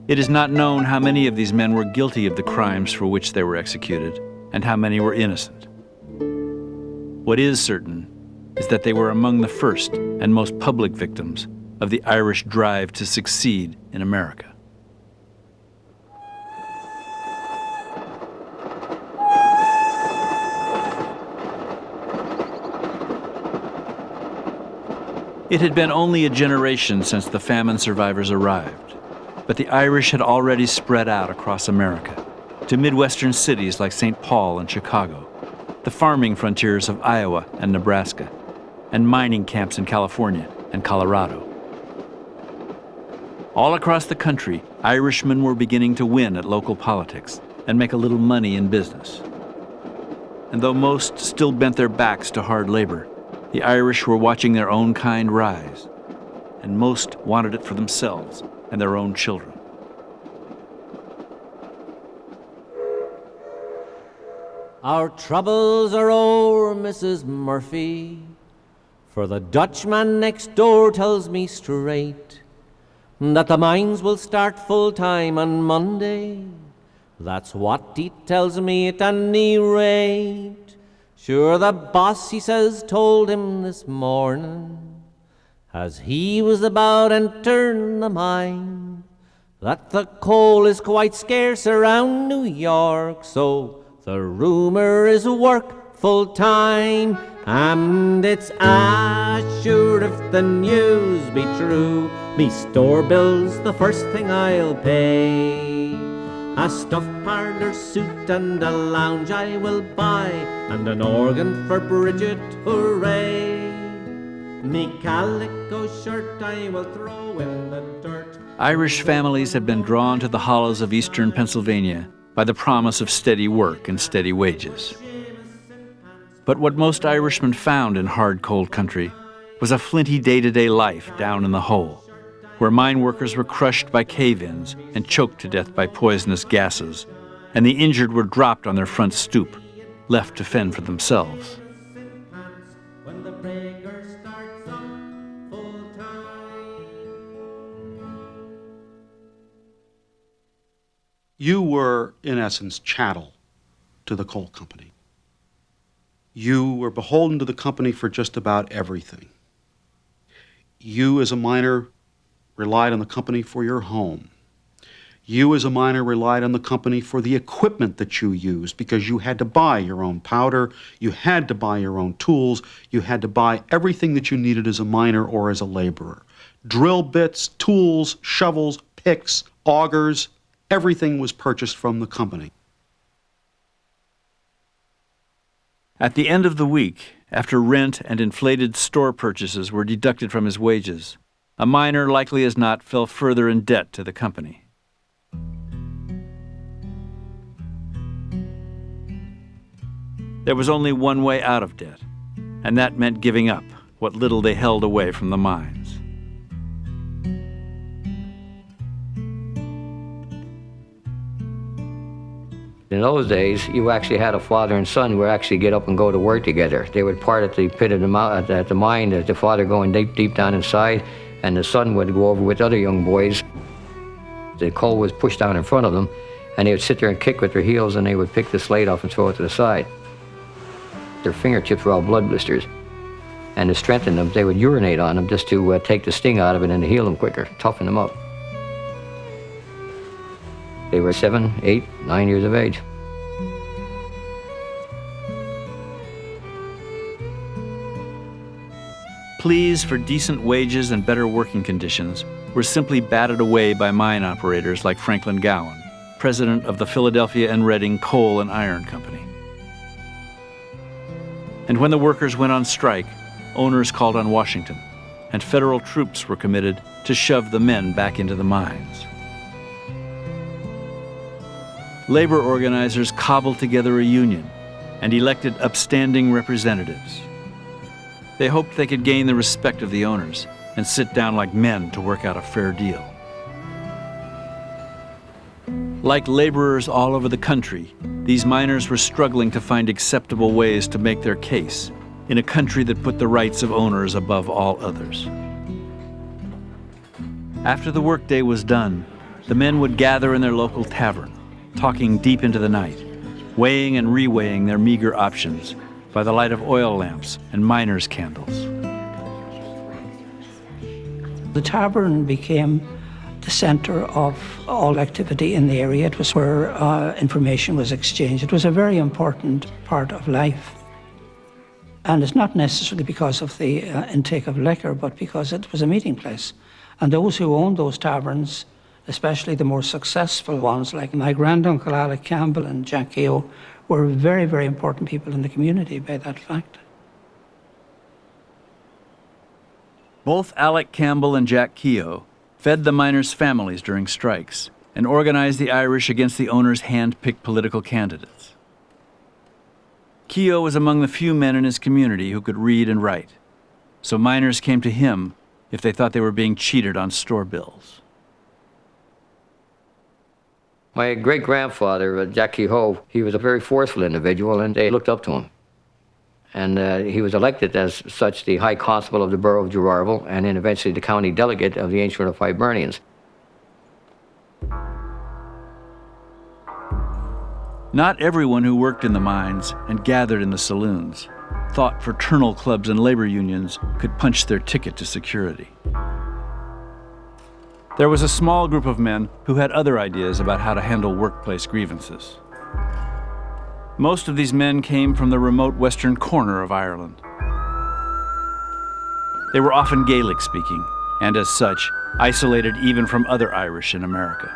It is not known how many of these men were guilty of the crimes for which they were executed and how many were innocent. What is certain is that they were among the first and most public victims of the Irish drive to succeed in America. It had been only a generation since the famine survivors arrived, but the Irish had already spread out across America to Midwestern cities like St. Paul and Chicago, the farming frontiers of Iowa and Nebraska, and mining camps in California and Colorado. All across the country, Irishmen were beginning to win at local politics and make a little money in business. And though most still bent their backs to hard labor, the Irish were watching their own kind rise, and most wanted it for themselves and their own children. Our troubles are o'er, Mrs. Murphy, for the Dutchman next door tells me straight that the mines will start full-time on Monday. That's what he tells me at any rate. Sure, the boss, he says, told him this morning, as he was about entering the mine, that the coal is quite scarce around New York, so the rumor is work full-time. And it's sure if the news be true, me store bill's the first thing I'll pay. A stuffed parlour suit and a lounge I will buy, and an organ for Bridget, hooray. Me calico shirt I will throw in the dirt. Irish families had been drawn to the hollows of eastern Pennsylvania by the promise of steady work and steady wages. But what most Irishmen found in hard, cold country was a flinty day-to-day life down in the hole, where mine workers were crushed by cave-ins and choked to death by poisonous gases, and the injured were dropped on their front stoop, left to fend for themselves. You were, in essence, chattel to the coal company. You were beholden to the company for just about everything. You, as a miner, relied on the company for your home. You, as a miner, relied on the company for the equipment that you used, because you had to buy your own powder, you had to buy your own tools, you had to buy everything that you needed as a miner or as a laborer. Drill bits, tools, shovels, picks, augers, everything was purchased from the company. At the end of the week, after rent and inflated store purchases were deducted from his wages, a miner likely as not fell further in debt to the company. There was only one way out of debt, and that meant giving up what little they held away from the mines. In those days, you actually had a father and son who would actually get up and go to work together. They would part at the pit of the at the mine, the father going deep down inside, and the son would go over with other young boys. The coal was pushed down in front of them, and they would sit there and kick with their heels, and they would pick the slate off and throw it to the side. Their fingertips were all blood blisters, and to strengthen them, they would urinate on them just to take the sting out of it and to heal them quicker, toughen them up. They were 7, 8, 9 years of age. Pleas for decent wages and better working conditions were simply batted away by mine operators like Franklin Gowan, president of the Philadelphia and Reading Coal and Iron Company. And when the workers went on strike, owners called on Washington, and federal troops were committed to shove the men back into the mines. Labor organizers cobbled together a union and elected upstanding representatives. They hoped they could gain the respect of the owners and sit down like men to work out a fair deal. Like laborers all over the country, these miners were struggling to find acceptable ways to make their case in a country that put the rights of owners above all others. After the workday was done, the men would gather in their local tavern, talking deep into the night, weighing and reweighing their meager options by the light of oil lamps and miners' candles. The tavern became the center of all activity in the area. It was where information was exchanged. It was a very important part of life. And it's not necessarily because of the intake of liquor, but because it was a meeting place. And those who owned those taverns, especially the more successful ones, like my granduncle Alec Campbell and Jack Keogh, were very, very important people in the community by that fact. Both Alec Campbell and Jack Keogh fed the miners' families during strikes and organized the Irish against the owners' hand-picked political candidates. Keogh was among the few men in his community who could read and write, so miners came to him if they thought they were being cheated on store bills. My great-grandfather, Jack Kehoe, he was a very forceful individual, and they looked up to him. And he was elected as such the High Constable of the Borough of Gerardville, and then eventually the county delegate of the Ancient Order of Hibernians. Not everyone who worked in the mines and gathered in the saloons thought fraternal clubs and labor unions could punch their ticket to security. There was a small group of men who had other ideas about how to handle workplace grievances. Most of these men came from the remote western corner of Ireland. They were often Gaelic speaking, and as such, isolated even from other Irish in America.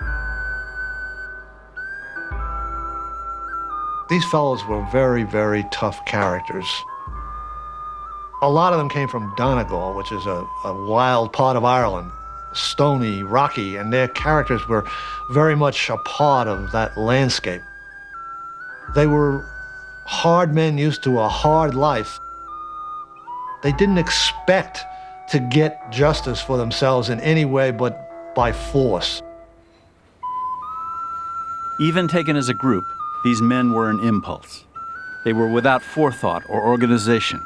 These fellows were very, very tough characters. A lot of them came from Donegal, which is a wild part of Ireland. Stony, rocky, and their characters were very much a part of that landscape. They were hard men used to a hard life. They didn't expect to get justice for themselves in any way but by force. Even taken as a group, these men were an impulse. They were without forethought or organization.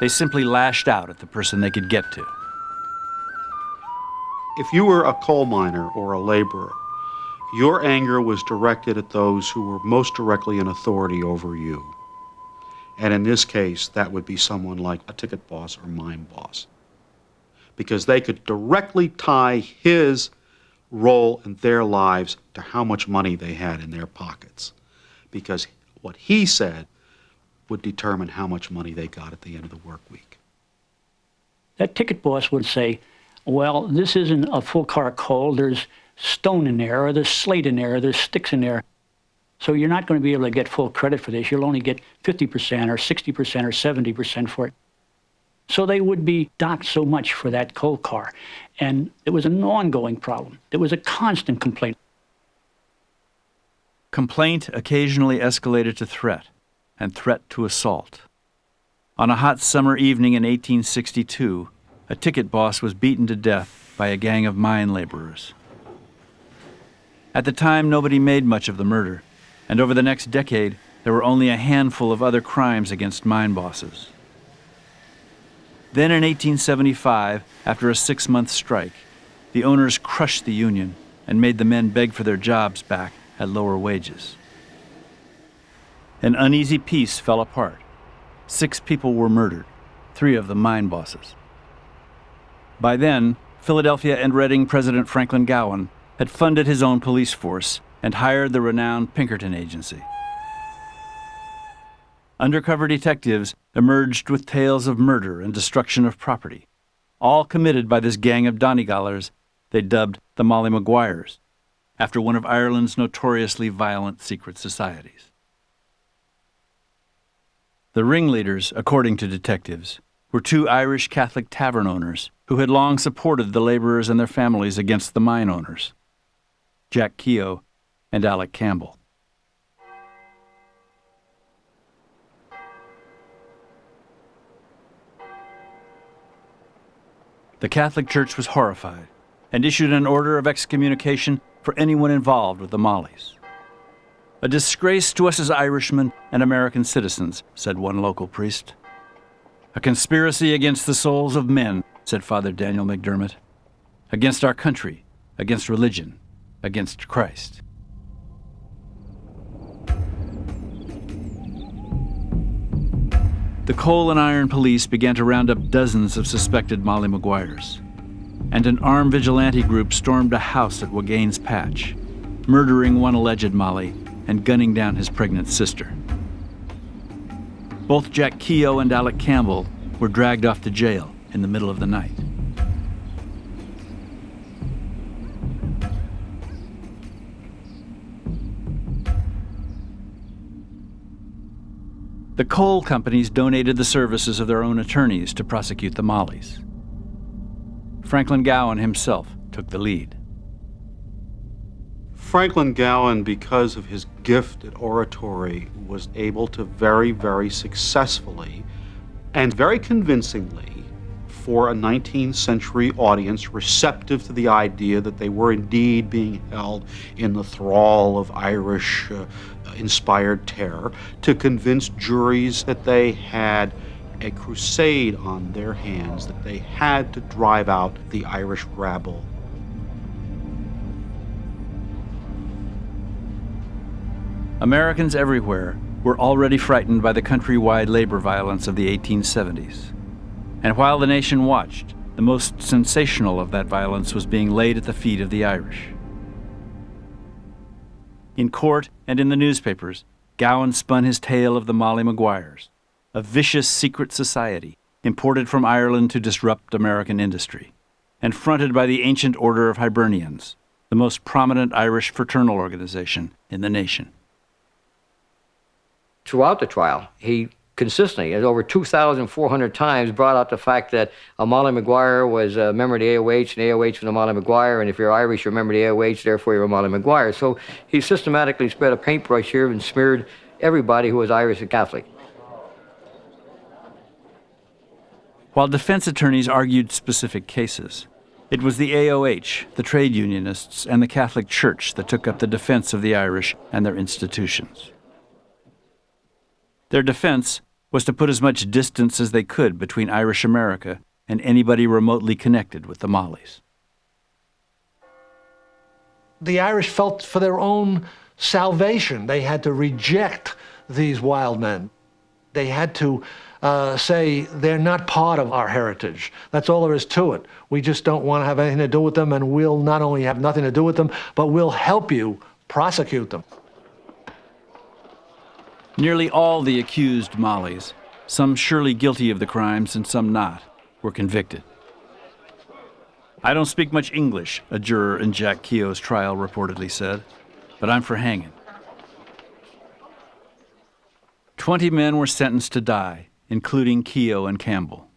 They simply lashed out at the person they could get to. If you were a coal miner or a laborer, your anger was directed at those who were most directly in authority over you. And in this case, that would be someone like a ticket boss or mine boss, because they could directly tie his role in their lives to how much money they had in their pockets, because what he said would determine how much money they got at the end of the work week. That ticket boss would say, well, this isn't a full car of coal. There's stone in there, or there's slate in there, or there's sticks in there. So you're not going to be able to get full credit for this. You'll only get 50% or 60% or 70% for it. So they would be docked so much for that coal car. And it was an ongoing problem. It was a constant complaint. Complaint occasionally escalated to threat, and threat to assault. On a hot summer evening in 1862, a ticket boss was beaten to death by a gang of mine laborers. At the time, nobody made much of the murder, and over the next decade, there were only a handful of other crimes against mine bosses. Then in 1875, after a 6-month strike, the owners crushed the union and made the men beg for their jobs back at lower wages. An uneasy peace fell apart. 6 people were murdered, 3 of them mine bosses. By then, Philadelphia and Reading President Franklin Gowen had funded his own police force and hired the renowned Pinkerton Agency. Undercover detectives emerged with tales of murder and destruction of property, all committed by this gang of Donegallers they dubbed the Molly Maguires, after one of Ireland's notoriously violent secret societies. The ringleaders, according to detectives, were 2 Irish Catholic tavern owners who had long supported the laborers and their families against the mine owners, Jack Keogh and Alec Campbell. The Catholic Church was horrified and issued an order of excommunication for anyone involved with the Mollies. A disgrace to us as Irishmen and American citizens, said one local priest. A conspiracy against the souls of men, said Father Daniel McDermott. Against our country, against religion, against Christ. The coal and iron police began to round up dozens of suspected Molly Maguires, and an armed vigilante group stormed a house at Wagane's Patch, murdering one alleged Molly and gunning down his pregnant sister. Both Jack Keogh and Alec Campbell were dragged off to jail in the middle of the night. The coal companies donated the services of their own attorneys to prosecute the Mollies. Franklin Gowen himself took the lead. Franklin Gowen, because of his gift at oratory, was able to very, very successfully and very convincingly, for a 19th century audience receptive to the idea that they were indeed being held in the thrall of Irish inspired terror, to convince juries that they had a crusade on their hands, that they had to drive out the Irish rabble. Americans everywhere were already frightened by the countrywide labor violence of the 1870s. And while the nation watched, the most sensational of that violence was being laid at the feet of the Irish. In court and in the newspapers, Gowen spun his tale of the Molly Maguires, a vicious secret society imported from Ireland to disrupt American industry, and fronted by the Ancient Order of Hibernians, the most prominent Irish fraternal organization in the nation. Throughout the trial, he consistently, as over 2,400 times, brought out the fact that a Molly Maguire was a member of the AOH, and AOH was a Molly Maguire, and if you're Irish, you're a member of the AOH, therefore you're a Molly Maguire. So he systematically spread a paintbrush here and smeared everybody who was Irish and Catholic. While defense attorneys argued specific cases, it was the AOH, the trade unionists, and the Catholic Church that took up the defense of the Irish and their institutions. Their defense was to put as much distance as they could between Irish America and anybody remotely connected with the Mollies. The Irish felt for their own salvation, they had to reject these wild men. They had to say they're not part of our heritage. That's all there is to it. We just don't want to have anything to do with them, and we'll not only have nothing to do with them, but we'll help you prosecute them. Nearly all the accused Mollies, some surely guilty of the crimes and some not, were convicted. "I don't speak much English," a juror in Jack Keogh's trial reportedly said, "but I'm for hanging." 20 men were sentenced to die, including Keogh and Campbell.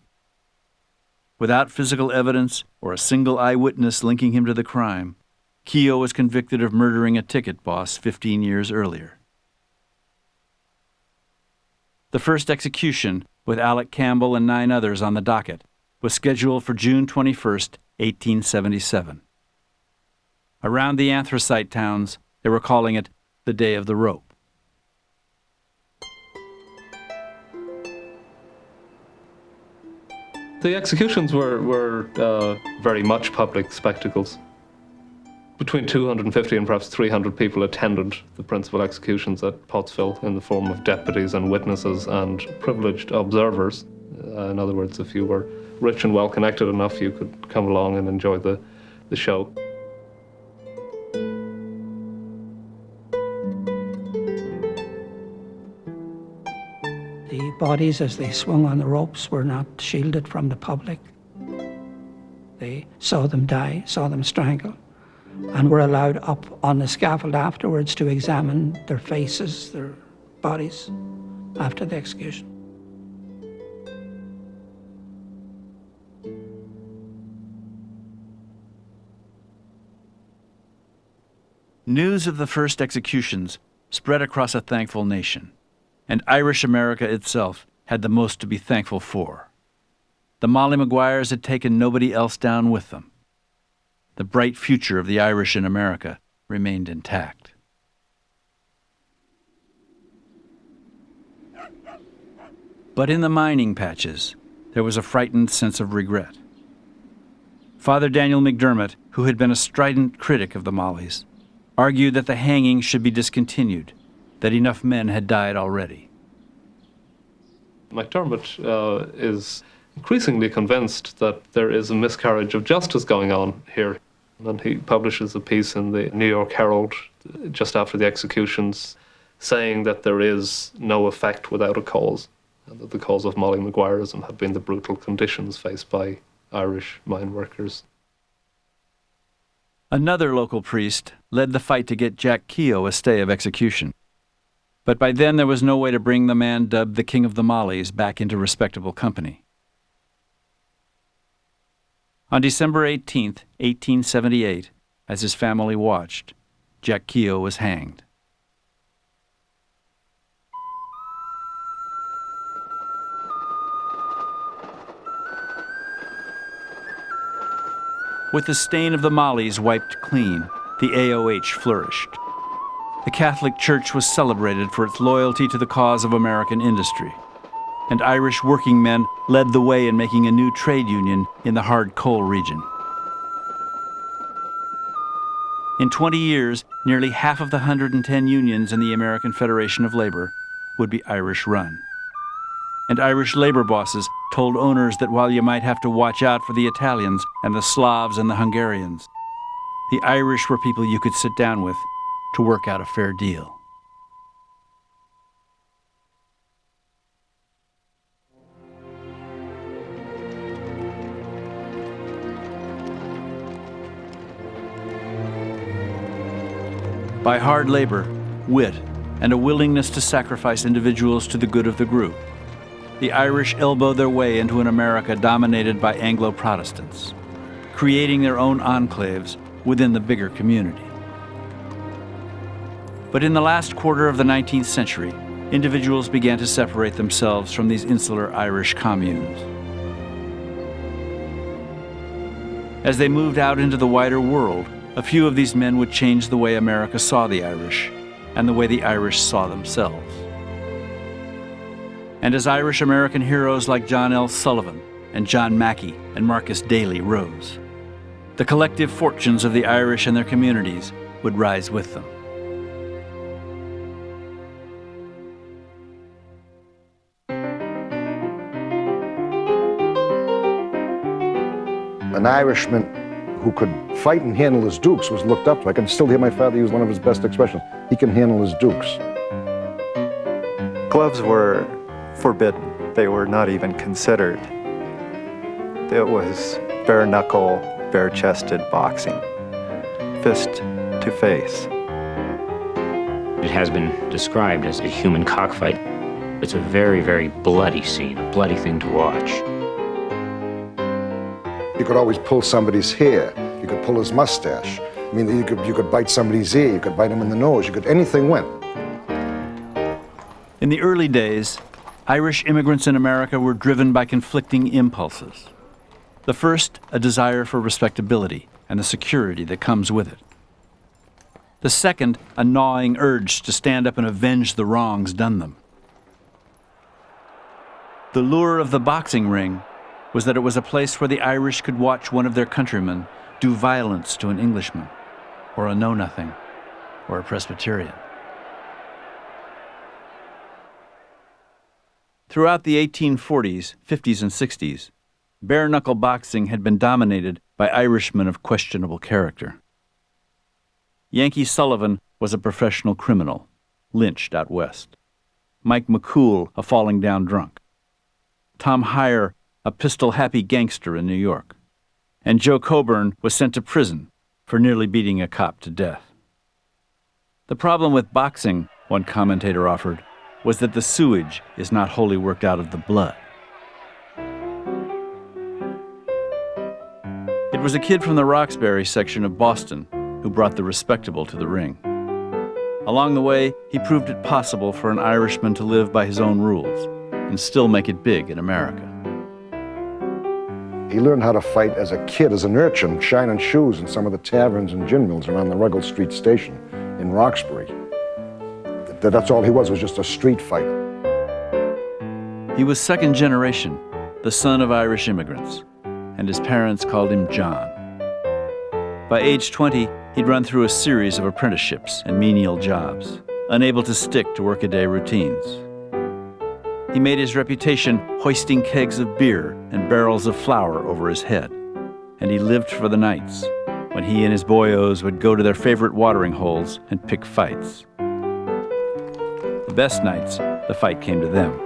Without physical evidence or a single eyewitness linking him to the crime, Keogh was convicted of murdering a ticket boss 15 years earlier. The first execution, with Alec Campbell and 9 others on the docket, was scheduled for June 21, 1877. Around the anthracite towns, they were calling it the Day of the Rope. The executions were very much public spectacles. Between 250 and perhaps 300 people attended the principal executions at Pottsville in the form of deputies and witnesses and privileged observers. In other words, if you were rich and well-connected enough, you could come along and enjoy the show. The bodies, as they swung on the ropes, were not shielded from the public. They saw them die, saw them strangle, and were allowed up on the scaffold afterwards to examine their faces, their bodies, after the execution. News of the first executions spread across a thankful nation, and Irish America itself had the most to be thankful for. The Molly Maguires had taken nobody else down with them. The bright future of the Irish in America remained intact. But in the mining patches, there was a frightened sense of regret. Father Daniel McDermott, who had been a strident critic of the Mollies, argued that the hanging should be discontinued, that enough men had died already. McDermott is increasingly convinced that there is a miscarriage of justice going on here. And he publishes a piece in the New York Herald just after the executions saying that there is no effect without a cause, and that the cause of Molly Maguireism had been the brutal conditions faced by Irish mine workers. Another local priest led the fight to get Jack Keogh a stay of execution. But by then there was no way to bring the man dubbed the King of the Mollies back into respectable company. On December 18, 1878, as his family watched, Jack Keogh was hanged. With the stain of the Mollies wiped clean, the AOH flourished. The Catholic Church was celebrated for its loyalty to the cause of American industry, and Irish working men led the way in making a new trade union in the hard coal region. In 20 years, nearly half of the 110 unions in the American Federation of Labor would be Irish-run. And Irish labor bosses told owners that while you might have to watch out for the Italians and the Slavs and the Hungarians, the Irish were people you could sit down with to work out a fair deal. By hard labor, wit, and a willingness to sacrifice individuals to the good of the group, the Irish elbowed their way into an America dominated by Anglo-Protestants, creating their own enclaves within the bigger community. But in the last quarter of the 19th century, individuals began to separate themselves from these insular Irish communes. As they moved out into the wider world, a few of these men would change the way America saw the Irish and the way the Irish saw themselves. And as Irish-American heroes like John L. Sullivan and John Mackey and Marcus Daly rose, the collective fortunes of the Irish and their communities would rise with them. An Irishman who could fight and handle his dukes was looked up to. I can still hear my father use one of his best expressions. He can handle his dukes. Gloves were forbidden. They were not even considered. It was bare knuckle, bare chested boxing, fist to face. It has been described as a human cockfight. It's a very, very bloody scene, a bloody thing to watch. You could always pull somebody's hair. You could pull his mustache. I mean, you could bite somebody's ear. You could bite him in the nose. Anything went. In the early days, Irish immigrants in America were driven by conflicting impulses. The first, a desire for respectability and the security that comes with it. The second, a gnawing urge to stand up and avenge the wrongs done them. The lure of the boxing ring was that it was a place where the Irish could watch one of their countrymen do violence to an Englishman, or a know-nothing, or a Presbyterian. Throughout the 1840s, 50s, and 60s, bare-knuckle boxing had been dominated by Irishmen of questionable character. Yankee Sullivan was a professional criminal, lynched out west. Mike McCool, a falling-down drunk. Tom Heyer, a pistol-happy gangster in New York. And Joe Coburn was sent to prison for nearly beating a cop to death. The problem with boxing, one commentator offered, was that the sewage is not wholly worked out of the blood. It was a kid from the Roxbury section of Boston who brought the respectable to the ring. Along the way, he proved it possible for an Irishman to live by his own rules and still make it big in America. He learned how to fight as a kid, as an urchin, shining shoes in some of the taverns and gin mills around the Ruggles Street station in Roxbury. That's all he was just a street fighter. He was second generation, the son of Irish immigrants, and his parents called him John. By age 20, he'd run through a series of apprenticeships and menial jobs, unable to stick to workaday routines. He made his reputation hoisting kegs of beer and barrels of flour over his head, and he lived for the nights when he and his boyos would go to their favorite watering holes and pick fights. The best nights, the fight came to them,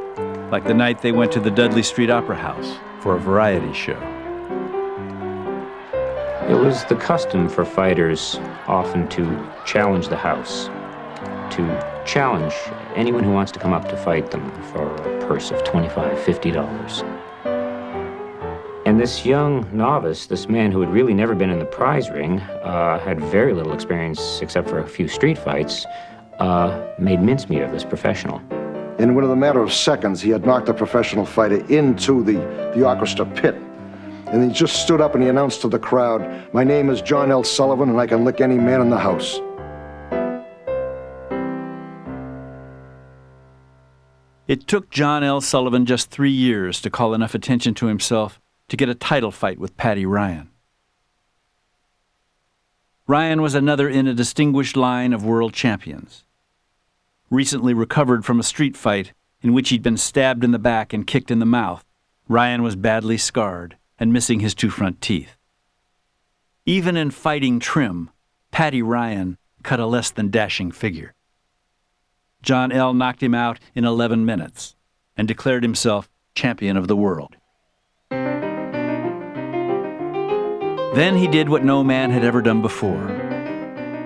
like the night they went to the Dudley Street Opera House for a variety show. It was the custom for fighters often to challenge the house, to challenge anyone who wants to come up to fight them for a purse of $25, $50. And this young novice, this man who had really never been in the prize ring, had very little experience except for a few street fights, made mincemeat of this professional. In within a matter of seconds, he had knocked the professional fighter into the orchestra pit. And he just stood up and he announced to the crowd, "My name is John L. Sullivan, and I can lick any man in the house." It took John L. Sullivan just 3 years to call enough attention to himself to get a title fight with Paddy Ryan. Ryan was another in a distinguished line of world champions. Recently recovered from a street fight in which he'd been stabbed in the back and kicked in the mouth, Ryan was badly scarred and missing his 2 front teeth. Even in fighting trim, Paddy Ryan cut a less than dashing figure. John L. knocked him out in 11 minutes and declared himself champion of the world. Then he did what no man had ever done before.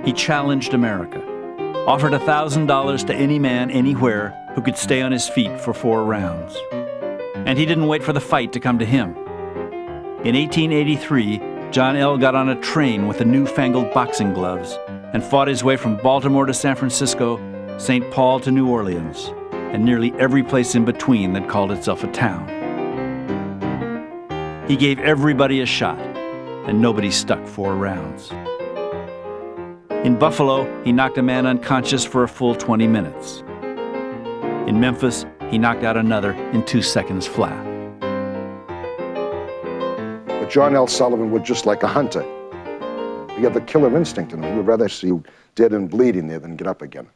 He challenged America, offered $1,000 to any man anywhere who could stay on his feet for 4 rounds. And he didn't wait for the fight to come to him. In 1883, John L. got on a train with the newfangled boxing gloves and fought his way from Baltimore to San Francisco, St. Paul to New Orleans, and nearly every place in between that called itself a town. He gave everybody a shot, and nobody stuck 4 rounds. In Buffalo, he knocked a man unconscious for a full 20 minutes. In Memphis, he knocked out another in 2 seconds flat. But John L. Sullivan was just like a hunter. He had the killer instinct in him. He would rather see you dead and bleeding there than get up again.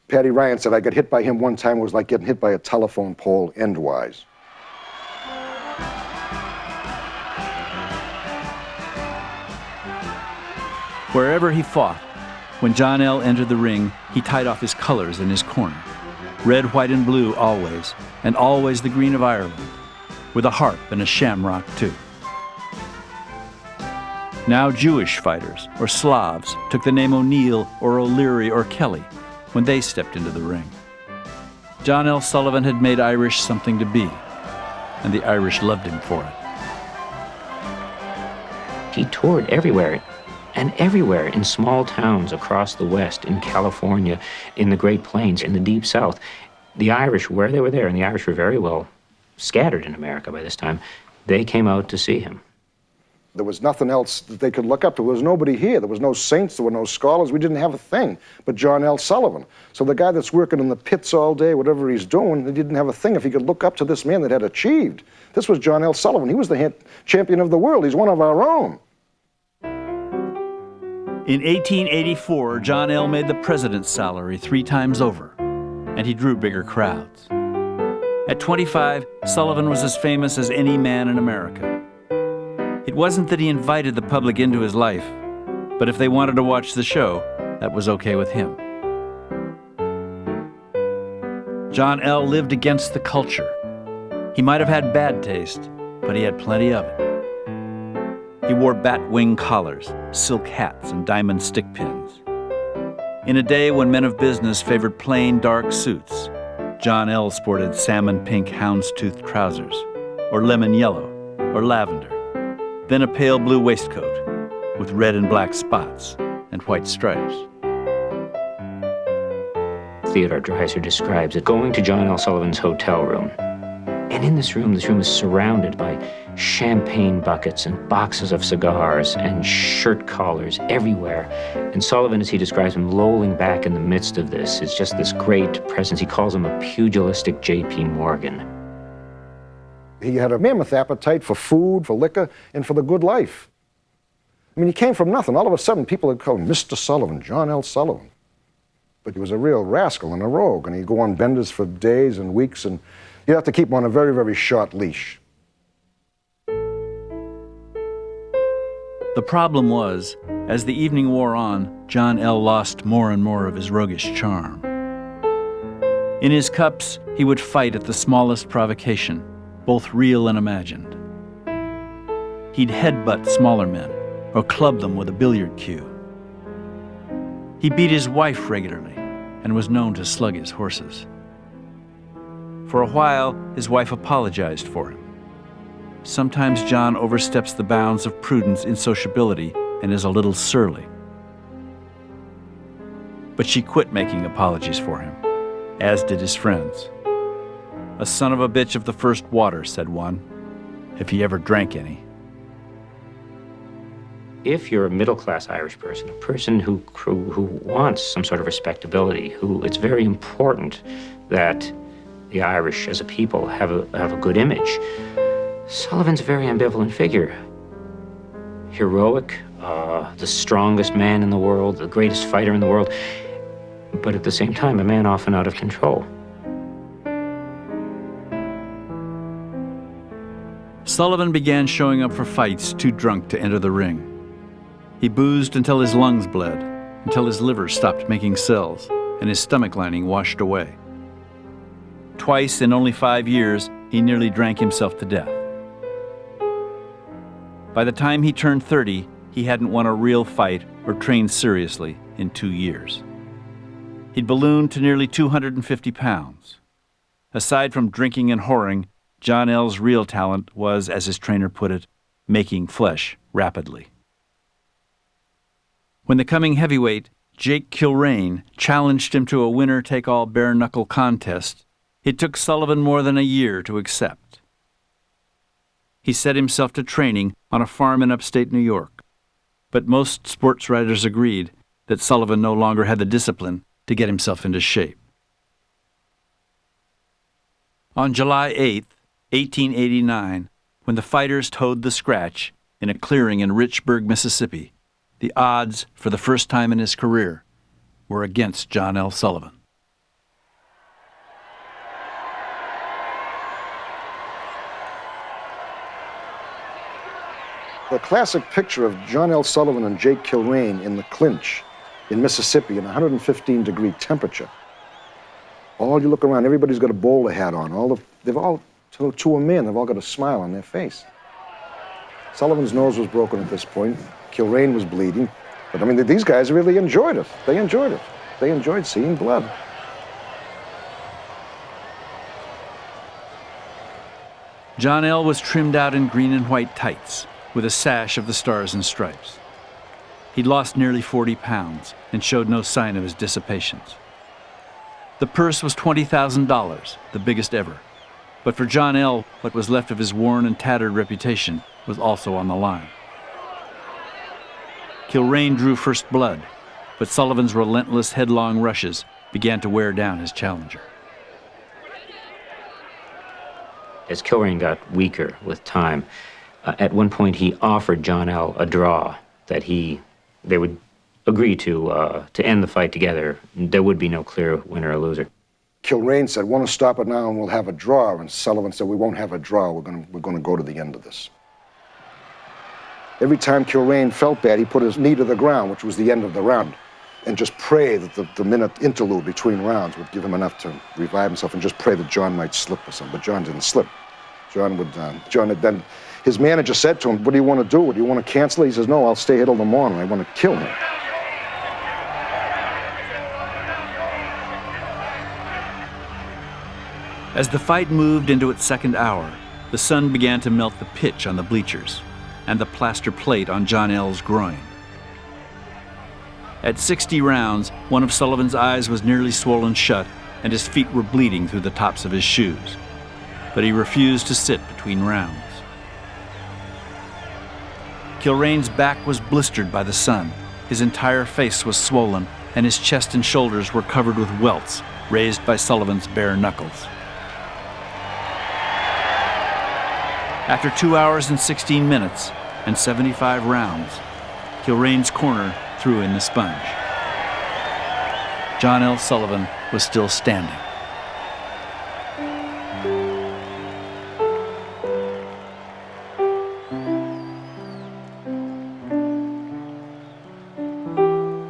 Paddy Ryan said, "I got hit by him one time. It was like getting hit by a telephone pole endwise." Wherever he fought, when John L. entered the ring, he tied off his colors in his corner. Red, white, and blue always, and always the green of Ireland, with a harp and a shamrock too. Now Jewish fighters, or Slavs, took the name O'Neill or O'Leary or Kelly when they stepped into the ring. John L. Sullivan had made Irish something to be, and the Irish loved him for it. He toured everywhere, and everywhere in small towns across the West, in California, in the Great Plains, in the Deep South. The Irish, where they were there, and the Irish were very well scattered in America by this time, they came out to see him. There was nothing else that they could look up to. There was nobody here. There was no saints. There were no scholars. We didn't have a thing but John L. Sullivan. So the guy that's working in the pits all day, whatever he's doing, he didn't have a thing if he could look up to this man that had achieved. This was John L. Sullivan. He was the champion of the world. He's one of our own. In 1884, John L. made the president's salary 3 times over, and he drew bigger crowds. At 25, Sullivan was as famous as any man in America. It wasn't that he invited the public into his life, but if they wanted to watch the show, that was okay with him. John L. lived against the culture. He might have had bad taste, but he had plenty of it. He wore bat-wing collars, silk hats, and diamond stick pins. In a day when men of business favored plain, dark suits, John L. sported salmon-pink houndstooth trousers, or lemon yellow, or lavender, then a pale blue waistcoat with red and black spots and white stripes. Theodore Dreiser describes it going to John L. Sullivan's hotel room. And in this room is surrounded by champagne buckets and boxes of cigars and shirt collars everywhere. And Sullivan, as he describes him, lolling back in the midst of this, is just this great presence. He calls him a pugilistic J.P. Morgan. He had a mammoth appetite for food, for liquor, and for the good life. I mean, he came from nothing. All of a sudden, people would call him Mr. Sullivan, John L. Sullivan. But he was a real rascal and a rogue, and he'd go on benders for days and weeks, and you'd have to keep him on a very, very short leash. The problem was, as the evening wore on, John L. lost more and more of his roguish charm. In his cups, he would fight at the smallest provocation, both real and imagined. He'd headbutt smaller men, or club them with a billiard cue. He beat his wife regularly, and was known to slug his horses. For a while, his wife apologized for him. Sometimes John oversteps the bounds of prudence in sociability and is a little surly. But she quit making apologies for him, as did his friends. A son of a bitch of the first water, said one, if he ever drank any. If you're a middle-class Irish person, a person who wants some sort of respectability, it's very important that the Irish as a people have a good image. Sullivan's a very ambivalent figure. Heroic, the strongest man in the world, the greatest fighter in the world, but at the same time, a man often out of control. Sullivan began showing up for fights too drunk to enter the ring. He boozed until his lungs bled, until his liver stopped making cells, and his stomach lining washed away. Twice in only 5 years, he nearly drank himself to death. By the time he turned 30, he hadn't won a real fight or trained seriously in 2 years. He'd ballooned to nearly 250 pounds. Aside from drinking and whoring, John L.'s real talent was, as his trainer put it, making flesh rapidly. When the coming heavyweight, Jake Kilrain, challenged him to a winner-take-all bare-knuckle contest, it took Sullivan more than a year to accept. He set himself to training on a farm in upstate New York, but most sports writers agreed that Sullivan no longer had the discipline to get himself into shape. On July 8, 1889, when the fighters towed the scratch in a clearing in Richburg, Mississippi, the odds, for the first time in his career, were against John L. Sullivan. The classic picture of John L. Sullivan and Jake Kilrain in the clinch in Mississippi in 115-degree temperature. All you look around, everybody's got a bowler hat on. They've all, to a man, they've all got a smile on their face. Sullivan's nose was broken at this point. Kilrain was bleeding. But I mean, these guys really enjoyed it. They enjoyed it. They enjoyed seeing blood. John L. was trimmed out in green and white tights, with a sash of the Stars and Stripes. He'd lost nearly 40 pounds and showed no sign of his dissipations. The purse was $20,000, the biggest ever. But for John L., what was left of his worn and tattered reputation was also on the line. Kilrain drew first blood, but Sullivan's relentless headlong rushes began to wear down his challenger. As Kilrain got weaker with time, at one point he offered John L. a draw that they would agree to end the fight together. There would be no clear winner or loser. Kilrain said, "Want to stop it now and we'll have a draw." And Sullivan said, "We won't have a draw. We're going to go to the end of this." Every time Kilrain felt bad, he put his knee to the ground, which was the end of the round, and just pray that the minute interlude between rounds would give him enough to revive himself, and just pray that John might slip or something. But John didn't slip. John had then, his manager said to him, "What do you want to do? Do you want to cancel it?" He says, "No, I'll stay here till the morning. I want to kill him." As the fight moved into its second hour, the sun began to melt the pitch on the bleachers and the plaster plate on John L.'s groin. At 60 rounds, one of Sullivan's eyes was nearly swollen shut and his feet were bleeding through the tops of his shoes. But he refused to sit between rounds. Kilrain's back was blistered by the sun, his entire face was swollen, and his chest and shoulders were covered with welts raised by Sullivan's bare knuckles. After 2 hours and 16 minutes and 75 rounds, Kilrain's corner threw in the sponge. John L. Sullivan was still standing.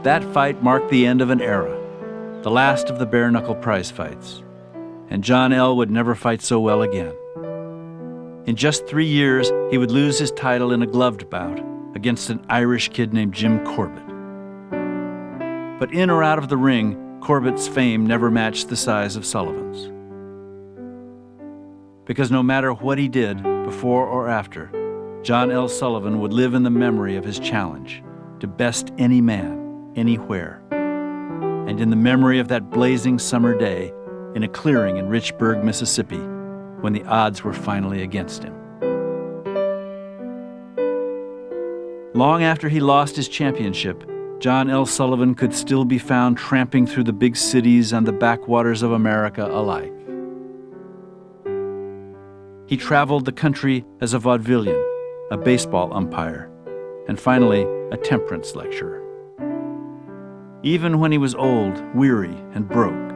That fight marked the end of an era, the last of the bare-knuckle prize fights, and John L. would never fight so well again. In just 3 years, he would lose his title in a gloved bout against an Irish kid named Jim Corbett. But in or out of the ring, Corbett's fame never matched the size of Sullivan's. Because no matter what he did, before or after, John L. Sullivan would live in the memory of his challenge to best any man, anywhere, and in the memory of that blazing summer day in a clearing in Richburg, Mississippi, when the odds were finally against him. Long after he lost his championship, John L. Sullivan could still be found tramping through the big cities and the backwaters of America alike. He traveled the country as a vaudevillian, a baseball umpire, and finally a temperance lecturer. Even when he was old, weary, and broke,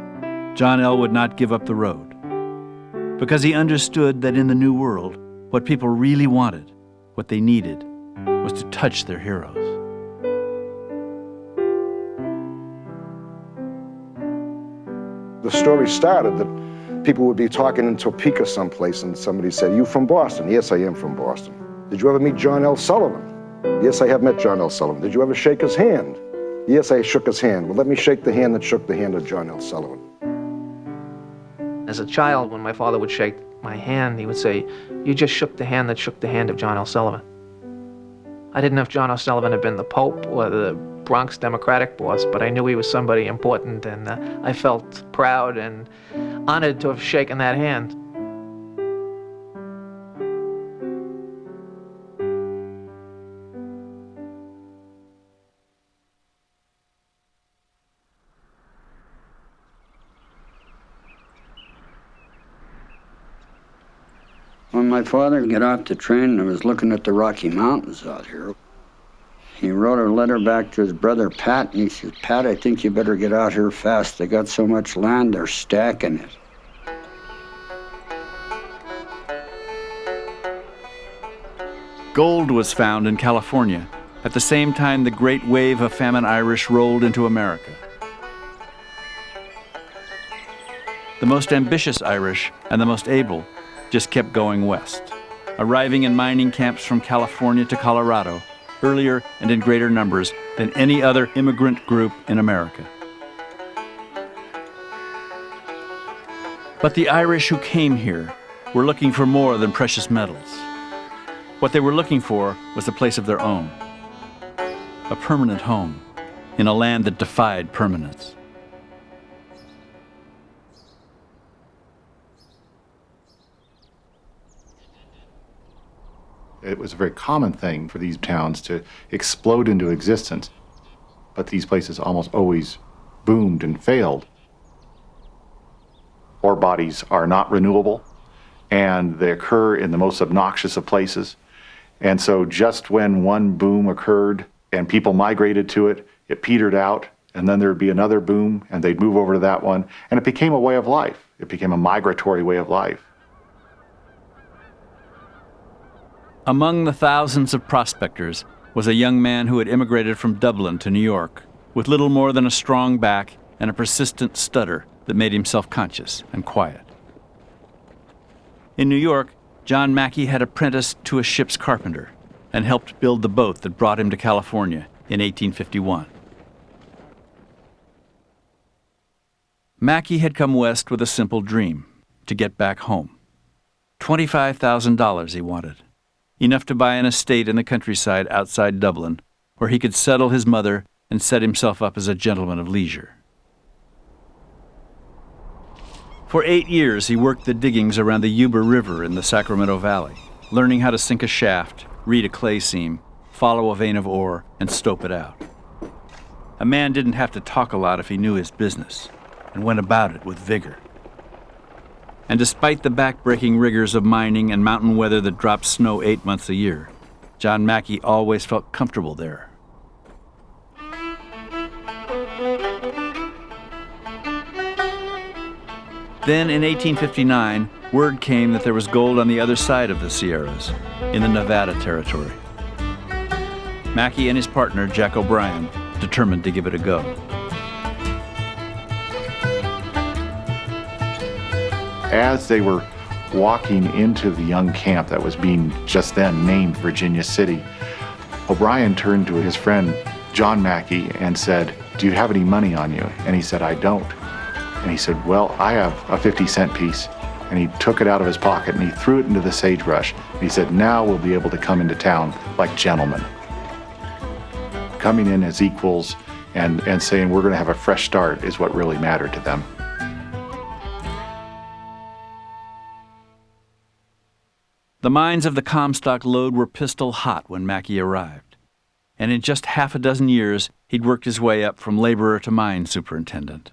John L. would not give up the road, because he understood that in the New World, what people really wanted, what they needed, was to touch their heroes. The story started that people would be talking in Topeka someplace and somebody said, "You from Boston?" "Yes, I am from Boston." "Did you ever meet John L. Sullivan?" "Yes, I have met John L. Sullivan." "Did you ever shake his hand?" "Yes, I shook his hand." "Well, let me shake the hand that shook the hand of John L. Sullivan." As a child, when my father would shake my hand, he would say, "You just shook the hand that shook the hand of John L. Sullivan." I didn't know if John L. Sullivan had been the Pope or the Bronx Democratic boss, but I knew he was somebody important, and I felt proud and honored to have shaken that hand. When my father got off the train and was looking at the Rocky Mountains out here, he wrote a letter back to his brother Pat, and he said, "Pat, I think you better get out here fast. They got so much land, they're stacking it." Gold was found in California at the same time the great wave of famine Irish rolled into America. The most ambitious Irish and the most able just kept going west, arriving in mining camps from California to Colorado, earlier and in greater numbers than any other immigrant group in America. But the Irish who came here were looking for more than precious metals. What they were looking for was a place of their own, a permanent home in a land that defied permanence. It was a very common thing for these towns to explode into existence, but these places almost always boomed and failed. Ore bodies are not renewable, and they occur in the most obnoxious of places. And so just when one boom occurred and people migrated to it, it petered out, and then there'd be another boom, and they'd move over to that one, and it became a way of life. It became a migratory way of life. Among the thousands of prospectors was a young man who had immigrated from Dublin to New York with little more than a strong back and a persistent stutter that made him self-conscious and quiet. In New York, John Mackey had apprenticed to a ship's carpenter and helped build the boat that brought him to California in 1851. Mackey had come west with a simple dream: to get back home. $25,000 he wanted, enough to buy an estate in the countryside outside Dublin, where he could settle his mother and set himself up as a gentleman of leisure. For 8 years, he worked the diggings around the Yuba River in the Sacramento Valley, learning how to sink a shaft, read a clay seam, follow a vein of ore, and stope it out. A man didn't have to talk a lot if he knew his business, and went about it with vigor. And despite the back-breaking rigors of mining and mountain weather that dropped snow 8 months a year, John Mackey always felt comfortable there. Then in 1859, word came that there was gold on the other side of the Sierras, in the Nevada Territory. Mackey and his partner, Jack O'Brien, determined to give it a go. As they were walking into the young camp that was being just then named Virginia City, O'Brien turned to his friend, John Mackey, and said, "Do you have any money on you?" And he said, "I don't." And he said, "Well, I have a 50-cent piece." And he took it out of his pocket and he threw it into the sagebrush. And he said, "Now we'll be able to come into town like gentlemen." Coming in as equals and saying we're going to have a fresh start is what really mattered to them. The mines of the Comstock Lode were pistol hot when Mackey arrived, and in just half a dozen years, he'd worked his way up from laborer to mine superintendent.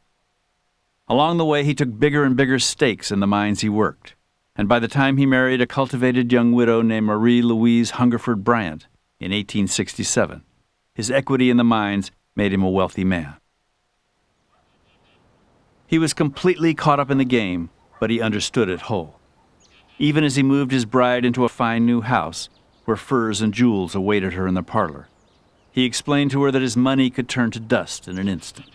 Along the way, he took bigger and bigger stakes in the mines he worked, and by the time he married a cultivated young widow named Marie Louise Hungerford Bryant in 1867, his equity in the mines made him a wealthy man. He was completely caught up in the game, but he understood it whole. Even as he moved his bride into a fine new house, where furs and jewels awaited her in the parlor, he explained to her that his money could turn to dust in an instant.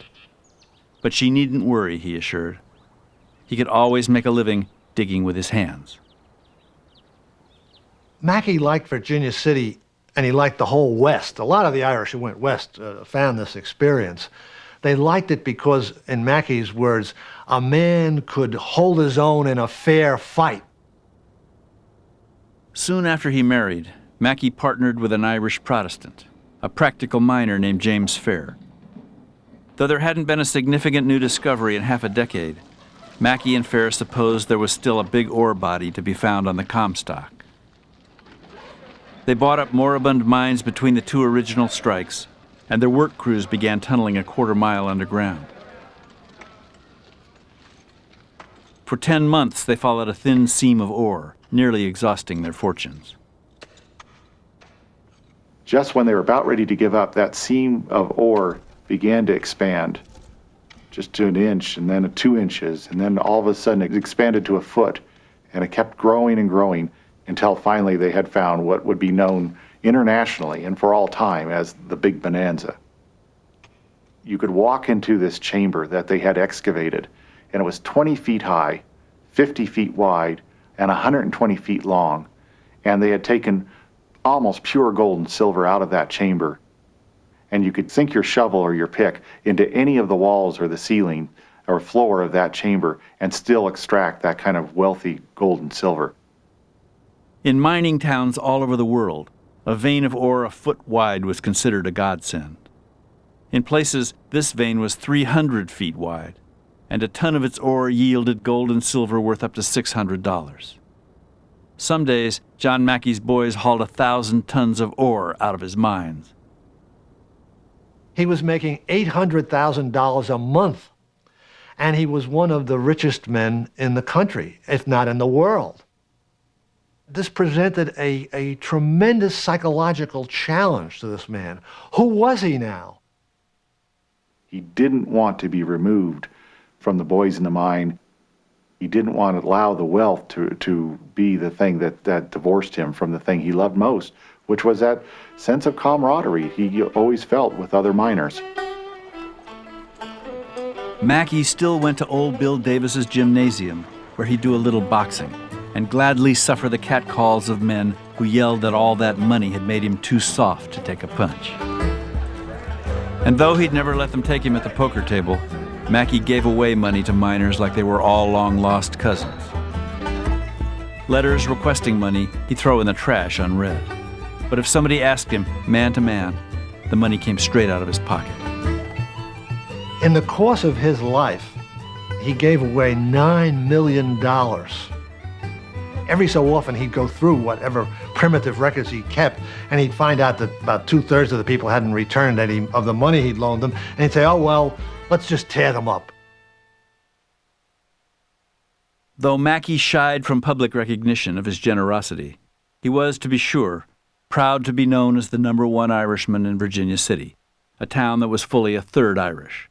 But she needn't worry, he assured. He could always make a living digging with his hands. Mackey liked Virginia City, and he liked the whole West. A lot of the Irish who went west found this experience. They liked it because, in Mackey's words, a man could hold his own in a fair fight. Soon after he married, Mackey partnered with an Irish Protestant, a practical miner named James Fair. Though there hadn't been a significant new discovery in half a decade, Mackey and Fair supposed there was still a big ore body to be found on the Comstock. They bought up moribund mines between the two original strikes, and their work crews began tunneling a quarter-mile underground. For 10 months, they followed a thin seam of ore, nearly exhausting their fortunes. Just when they were about ready to give up, that seam of ore began to expand, just to an inch, and then 2 inches, and then all of a sudden it expanded to a foot, and it kept growing and growing until finally they had found what would be known internationally and for all time as the Big Bonanza. You could walk into this chamber that they had excavated, and it was 20 feet high, 50 feet wide, and 120 feet long, and they had taken almost pure gold and silver out of that chamber. And you could sink your shovel or your pick into any of the walls or the ceiling or floor of that chamber and still extract that kind of wealthy gold and silver. In mining towns all over the world, a vein of ore a foot wide was considered a godsend. In places, this vein was 300 feet wide, and a ton of its ore yielded gold and silver worth up to $600. Some days, John Mackey's boys hauled 1,000 tons of ore out of his mines. He was making $800,000 a month, and he was one of the richest men in the country, if not in the world. This presented a tremendous psychological challenge to this man. Who was he now? He didn't want to be removed from the boys in the mine. He didn't want to allow the wealth to be the thing that divorced him from the thing he loved most, which was that sense of camaraderie he always felt with other miners. Mackey still went to old Bill Davis's gymnasium, where he'd do a little boxing, and gladly suffer the catcalls of men who yelled that all that money had made him too soft to take a punch. And though he'd never let them take him at the poker table, Mackey gave away money to miners like they were all long-lost cousins. Letters requesting money he'd throw in the trash unread. But if somebody asked him, man to man, the money came straight out of his pocket. In the course of his life, he gave away $9 million. Every so often, he'd go through whatever primitive records he kept, and he'd find out that about 2/3 of the people hadn't returned any of the money he'd loaned them, and he'd say, oh, well, let's just tear them up. Though Mackey shied from public recognition of his generosity, he was, to be sure, proud to be known as the #1 Irishman in Virginia City, a town that was fully a third Irish.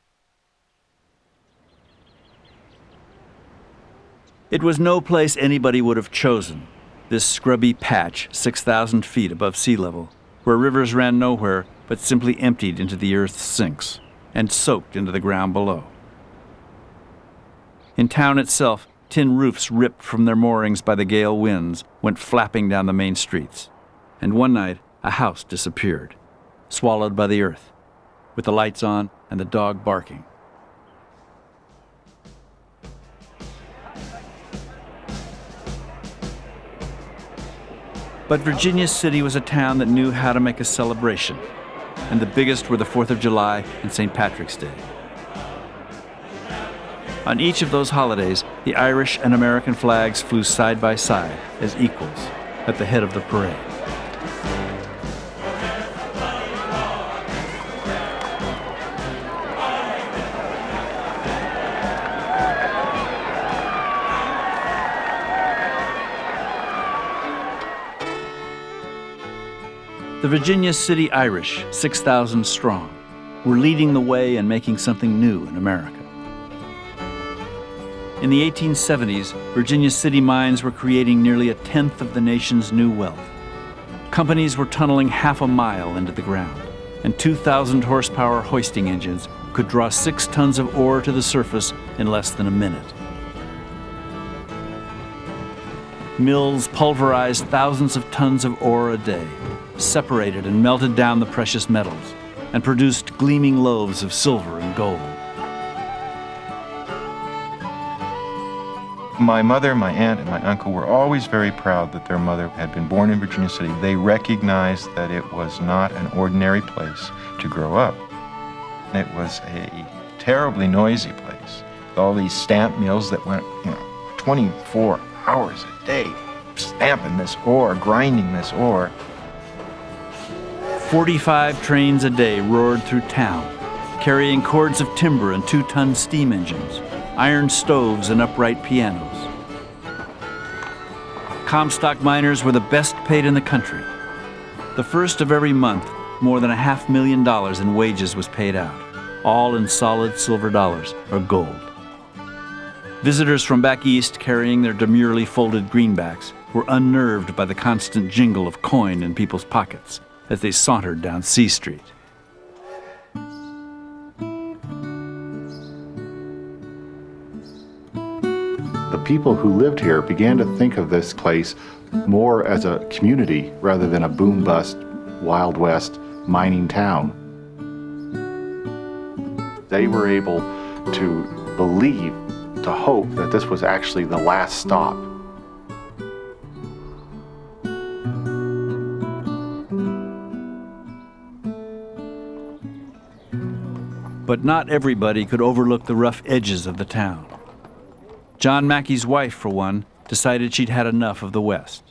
It was no place anybody would have chosen, this scrubby patch 6,000 feet above sea level, where rivers ran nowhere but simply emptied into the earth's sinks and soaked into the ground below. In town itself, tin roofs ripped from their moorings by the gale winds went flapping down the main streets, and one night a house disappeared, swallowed by the earth, with the lights on and the dog barking. But Virginia City was a town that knew how to make a celebration, and the biggest were the 4th of July and St. Patrick's Day. On each of those holidays, the Irish and American flags flew side by side as equals at the head of the parade. The Virginia City Irish, 6,000 strong, were leading the way and making something new in America. In the 1870s, Virginia City mines were creating nearly 1/10 of the nation's new wealth. Companies were tunneling 1/2 mile into the ground, and 2,000 horsepower hoisting engines could draw 6 tons of ore to the surface in less than a minute. Mills pulverized thousands of tons of ore a day, separated and melted down the precious metals, and produced gleaming loaves of silver and gold. My mother, my aunt, and my uncle were always very proud that their mother had been born in Virginia City. They recognized that it was not an ordinary place to grow up. It was a terribly noisy place. All these stamp mills that went, 24 hours a day, stamping this ore, grinding this ore. 45 trains a day roared through town, carrying cords of timber and 2-ton steam engines, iron stoves and upright pianos. Comstock miners were the best paid in the country. The first of every month, more than $500,000 in wages was paid out, all in solid silver dollars or gold. Visitors from back east carrying their demurely folded greenbacks were unnerved by the constant jingle of coin in people's pockets as they sauntered down C Street. The people who lived here began to think of this place more as a community rather than a boom-bust, Wild West mining town. They were able to believe, to hope that this was actually the last stop. But not everybody could overlook the rough edges of the town. John Mackey's wife, for one, decided she'd had enough of the West.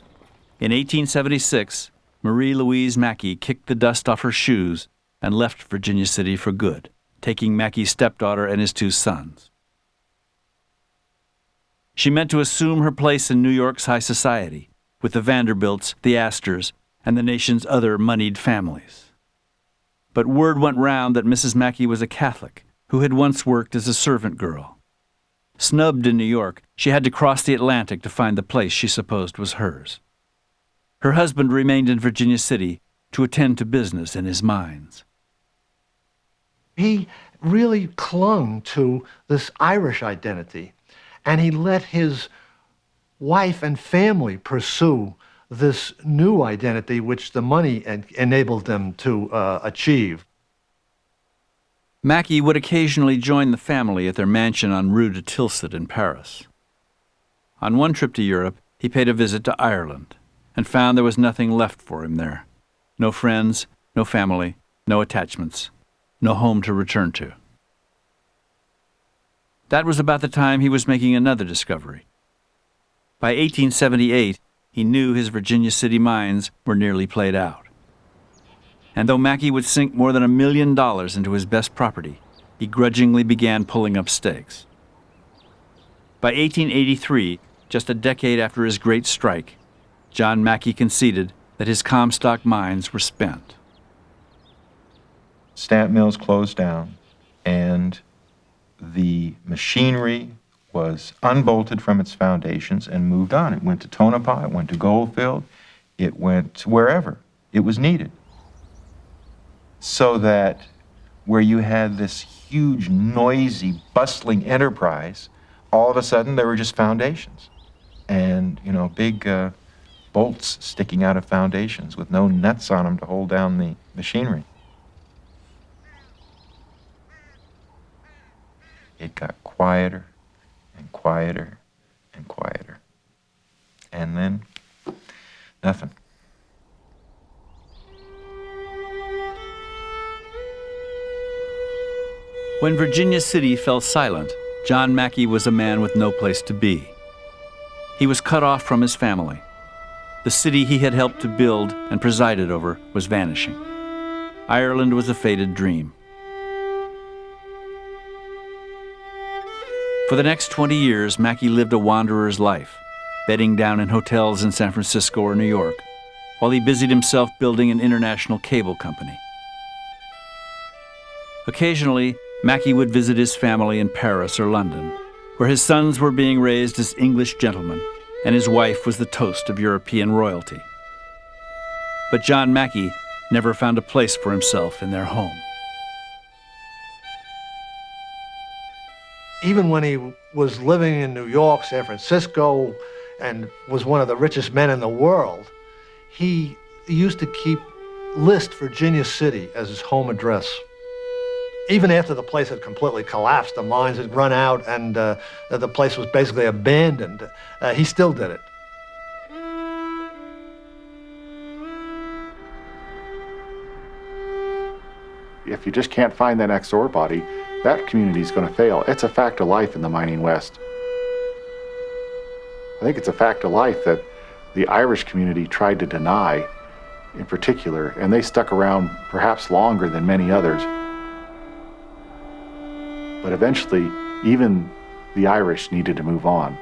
In 1876, Marie Louise Mackey kicked the dust off her shoes and left Virginia City for good, taking Mackey's stepdaughter and his 2 sons. She meant to assume her place in New York's high society, with the Vanderbilts, the Astors, and the nation's other moneyed families. But word went round that Mrs. Mackey was a Catholic who had once worked as a servant girl. Snubbed in New York, she had to cross the Atlantic to find the place she supposed was hers. Her husband remained in Virginia City to attend to business in his mines. He really clung to this Irish identity, and he let his wife and family pursue this new identity which the money enabled them to achieve. Mackey would occasionally join the family at their mansion on Rue de Tilsit in Paris. On one trip to Europe, he paid a visit to Ireland and found there was nothing left for him there. No friends, no family, no attachments, no home to return to. That was about the time he was making another discovery. By 1878, he knew his Virginia City mines were nearly played out. And though Mackey would sink more than $1 million into his best property, he grudgingly began pulling up stakes. By 1883, just a decade after his great strike, John Mackey conceded that his Comstock mines were spent. Stamp mills closed down, and the machinery was unbolted from its foundations and moved on. It went to Tonopah, it went to Goldfield, it went wherever it was needed. So that where you had this huge, noisy, bustling enterprise, all of a sudden there were just foundations. And, big bolts sticking out of foundations with no nuts on them to hold down the machinery. It got quieter and quieter and quieter. And then, nothing. When Virginia City fell silent, John Mackey was a man with no place to be. He was cut off from his family. The city he had helped to build and presided over was vanishing. Ireland was a faded dream. For the next 20 years, Mackey lived a wanderer's life, bedding down in hotels in San Francisco or New York, while he busied himself building an international cable company. Occasionally, Mackey would visit his family in Paris or London, where his sons were being raised as English gentlemen, and his wife was the toast of European royalty. But John Mackey never found a place for himself in their home. Even when he was living in New York, San Francisco, and was one of the richest men in the world, he used to list Virginia City as his home address. Even after the place had completely collapsed, the mines had run out, and the place was basically abandoned, he still did it. If you just can't find that next ore body, that community is going to fail. It's a fact of life in the mining West. I think it's a fact of life that the Irish community tried to deny in particular, and they stuck around perhaps longer than many others. But eventually, even the Irish needed to move on.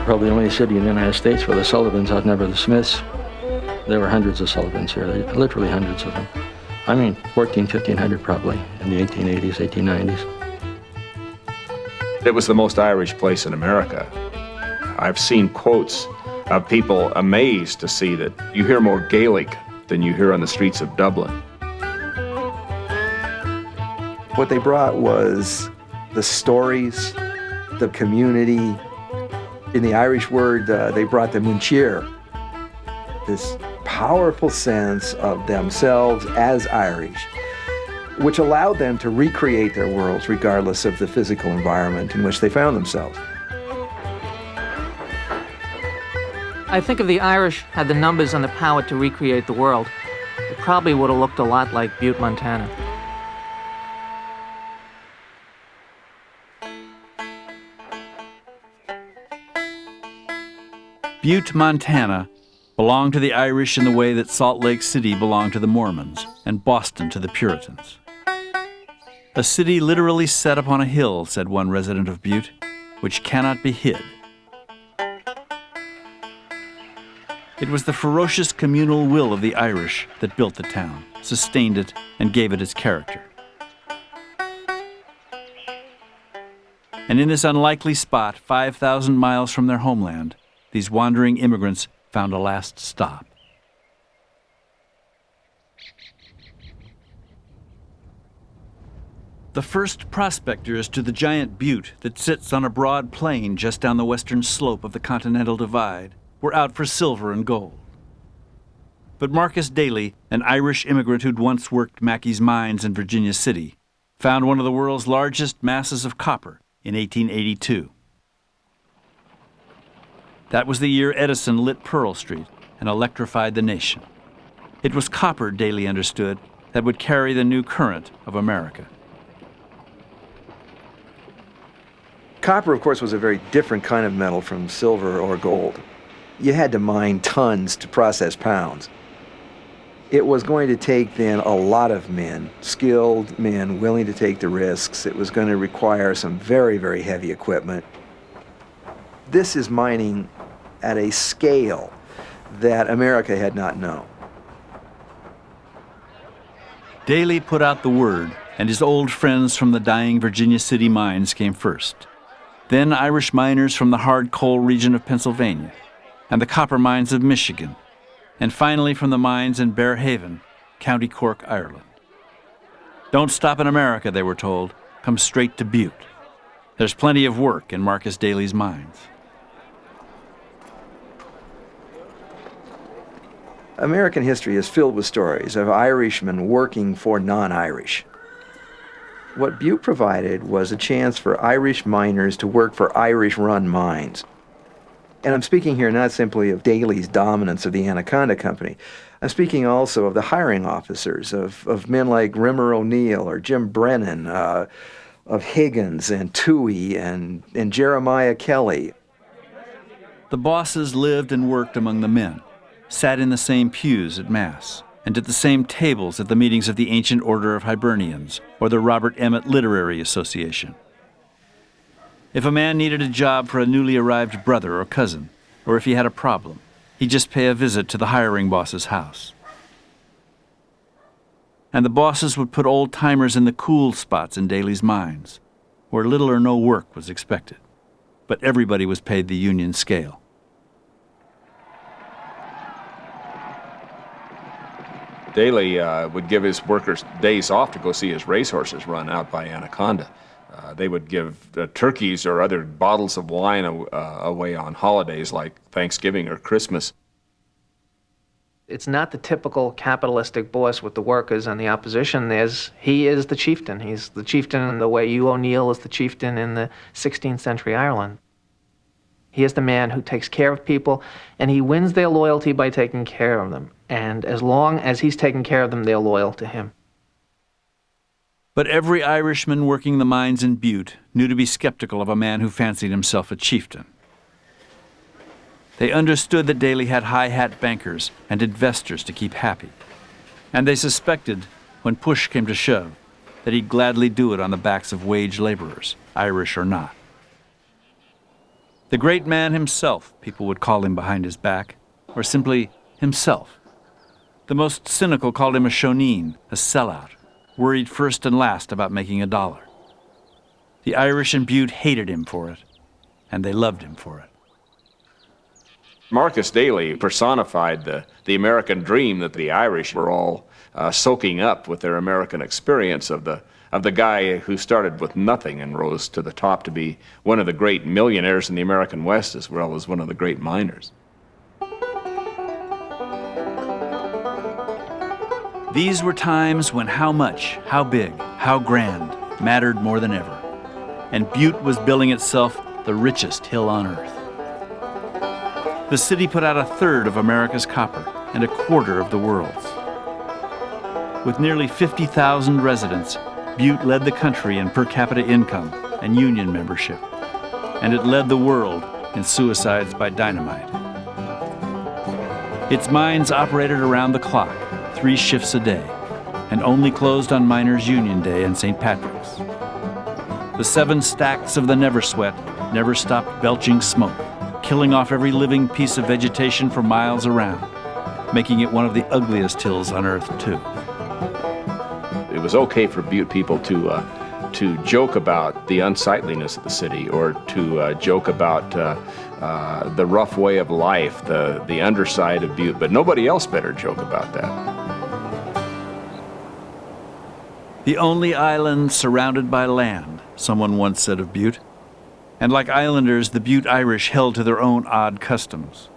Probably the only city in the United States where the Sullivans outnumber the Smiths. There were hundreds of Sullivans here, literally hundreds of them. I mean, 1,400, 1,500 probably in the 1880s, 1890s. It was the most Irish place in America. I've seen quotes of people amazed to see that you hear more Gaelic than you hear on the streets of Dublin. What they brought was the stories, the community. In the Irish word, they brought the muncheer, this powerful sense of themselves as Irish, which allowed them to recreate their worlds regardless of the physical environment in which they found themselves. I think if the Irish had the numbers and the power to recreate the world, it probably would have looked a lot like Butte, Montana. Butte, Montana belonged to the Irish in the way that Salt Lake City belonged to the Mormons and Boston to the Puritans. A city literally set upon a hill, said one resident of Butte, which cannot be hid. It was the ferocious communal will of the Irish that built the town, sustained it, and gave it its character. And in this unlikely spot, 5,000 miles from their homeland, these wandering immigrants found a last stop. The first prospectors to the giant butte that sits on a broad plain just down the western slope of the Continental Divide were out for silver and gold. But Marcus Daly, an Irish immigrant who'd once worked Mackey's mines in Virginia City, found one of the world's largest masses of copper in 1882. That was the year Edison lit Pearl Street and electrified the nation. It was copper, Daly understood, that would carry the new current of America. Copper, of course, was a very different kind of metal from silver or gold. You had to mine tons to process pounds. It was going to take then a lot of men, skilled men, willing to take the risks. It was going to require some very, very heavy equipment. This is mining at a scale that America had not known. Daly put out the word, and his old friends from the dying Virginia City mines came first. Then Irish miners from the hard coal region of Pennsylvania, and the copper mines of Michigan, and finally from the mines in Bear Haven, County Cork, Ireland. Don't stop in America, they were told. Come straight to Butte. There's plenty of work in Marcus Daly's mines. American history is filled with stories of Irishmen working for non-Irish. What Butte provided was a chance for Irish miners to work for Irish-run mines. And I'm speaking here not simply of Daly's dominance of the Anaconda Company. I'm speaking also of the hiring officers, of men like Rimmer O'Neill or Jim Brennan, of Higgins and Toohey and Jeremiah Kelly. The bosses lived and worked among the men, sat in the same pews at Mass, and at the same tables at the meetings of the Ancient Order of Hibernians or the Robert Emmet Literary Association. If a man needed a job for a newly arrived brother or cousin, or if he had a problem, he'd just pay a visit to the hiring boss's house. And the bosses would put old-timers in the cool spots in Daly's mines, where little or no work was expected, but everybody was paid the union scale. Daly would give his workers days off to go see his racehorses run out by Anaconda. They would give turkeys or other bottles of wine away on holidays like Thanksgiving or Christmas. It's not the typical capitalistic boss with the workers and the opposition. He is the chieftain. He's the chieftain in the way Hugh O'Neill is the chieftain in the 16th century Ireland. He is the man who takes care of people, and he wins their loyalty by taking care of them. And as long as he's taking care of them, they're loyal to him. But every Irishman working the mines in Butte knew to be skeptical of a man who fancied himself a chieftain. They understood that Daly had high-hat bankers and investors to keep happy. And they suspected, when push came to shove, that he'd gladly do it on the backs of wage laborers, Irish or not. The great man himself, people would call him behind his back, or simply himself. The most cynical called him a shoneen, a sellout, worried first and last about making a dollar. The Irish in Butte hated him for it, and they loved him for it. Marcus Daly personified the American dream that the Irish were all soaking up with their American experience of the guy who started with nothing and rose to the top to be one of the great millionaires in the American West as well as one of the great miners. These were times when how much, how big, how grand mattered more than ever. And Butte was billing itself the richest hill on earth. The city put out 1/3 of America's copper and 1/4 of the world's. With nearly 50,000 residents, Butte led the country in per capita income and union membership, and it led the world in suicides by dynamite. Its mines operated around the clock, 3 shifts a day, and only closed on Miners' Union Day and St. Patrick's. The 7 stacks of the Never Sweat never stopped belching smoke, killing off every living piece of vegetation for miles around, making it one of the ugliest hills on earth, too. It was okay for Butte people to joke about the unsightliness of the city, or to joke about the rough way of life, the underside of Butte, but nobody else better joke about that. The only island surrounded by land, someone once said of Butte. And like islanders, the Butte Irish held to their own odd customs.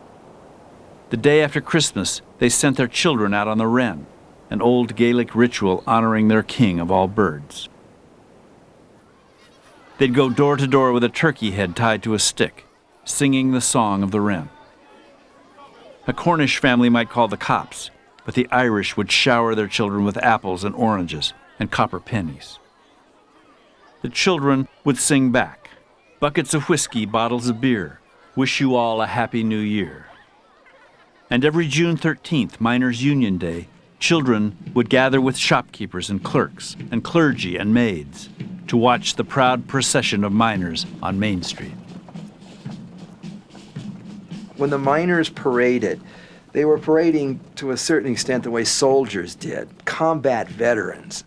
The day after Christmas, they sent their children out on the wren, an old Gaelic ritual honoring their king of all birds. They'd go door to door with a turkey head tied to a stick, singing the song of the wren. A Cornish family might call the cops, but the Irish would shower their children with apples and oranges and copper pennies. The children would sing back, buckets of whiskey, bottles of beer, wish you all a happy new year. And every June 13th, Miners' Union Day, children would gather with shopkeepers and clerks and clergy and maids to watch the proud procession of miners on Main Street. When the miners paraded, they were parading to a certain extent the way soldiers did, combat veterans.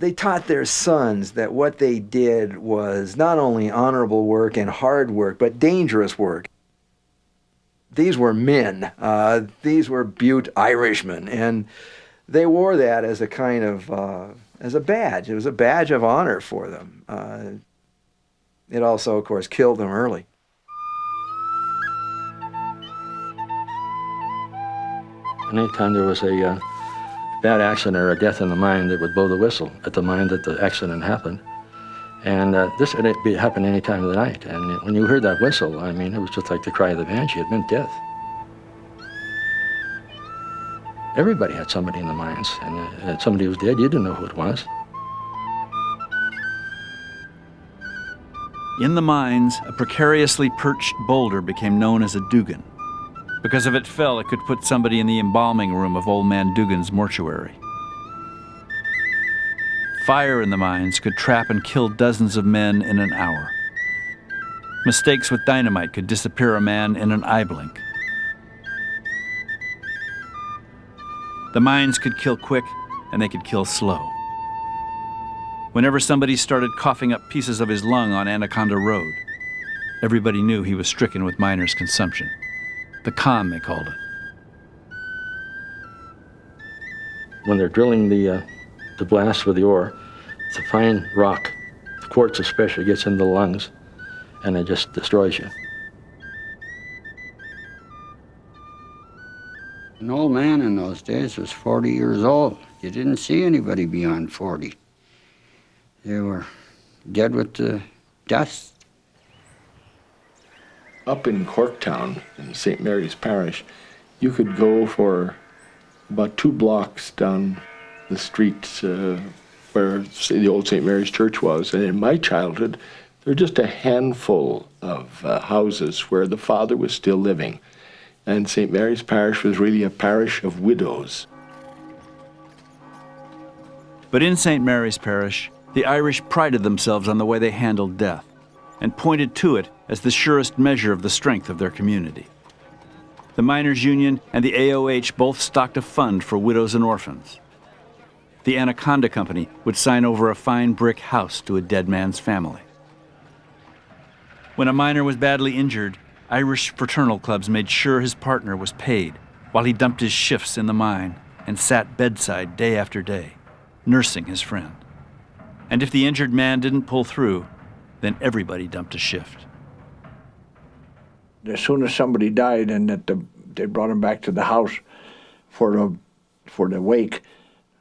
They taught their sons that what they did was not only honorable work and hard work, but dangerous work. These were men. These were Butte Irishmen, and they wore that as a kind of, as a badge. It was a badge of honor for them. It also, of course, killed them early. Anytime there was a bad accident or a death in the mine, they would blow the whistle at the mine that the accident happened. And this would happen any time of the night. And when you heard that whistle, I mean, it was just like the cry of the banshee. It meant death. Everybody had somebody in the mines, and if somebody was dead, you didn't know who it was. In the mines, a precariously perched boulder became known as a Dugan, because if it fell, it could put somebody in the embalming room of Old Man Dugan's mortuary. Fire in the mines could trap and kill dozens of men in an hour. Mistakes with dynamite could disappear a man in an eye blink. The mines could kill quick, and they could kill slow. Whenever somebody started coughing up pieces of his lung on Anaconda Road, everybody knew he was stricken with miner's consumption. The con, they called it. When they're drilling the blast with the ore, it's a fine rock. The quartz especially gets in the lungs, and it just destroys you. An old man in those days was 40 years old. You didn't see anybody beyond 40. They were dead with the dust. Up in Corktown, in St. Mary's Parish, you could go for about 2 blocks down the street where the old St. Mary's Church was. And in my childhood, there were just a handful of houses where the father was still living. And St. Mary's Parish was really a parish of widows. But in St. Mary's Parish, the Irish prided themselves on the way they handled death and pointed to it as the surest measure of the strength of their community. The Miners' Union and the AOH both stocked a fund for widows and orphans. the Anaconda Company would sign over a fine brick house to a dead man's family. When a miner was badly injured, Irish fraternal clubs made sure his partner was paid while he dumped his shifts in the mine and sat bedside day after day, nursing his friend. And if the injured man didn't pull through, then everybody dumped a shift. As soon as somebody died and they brought him back to the house for the wake,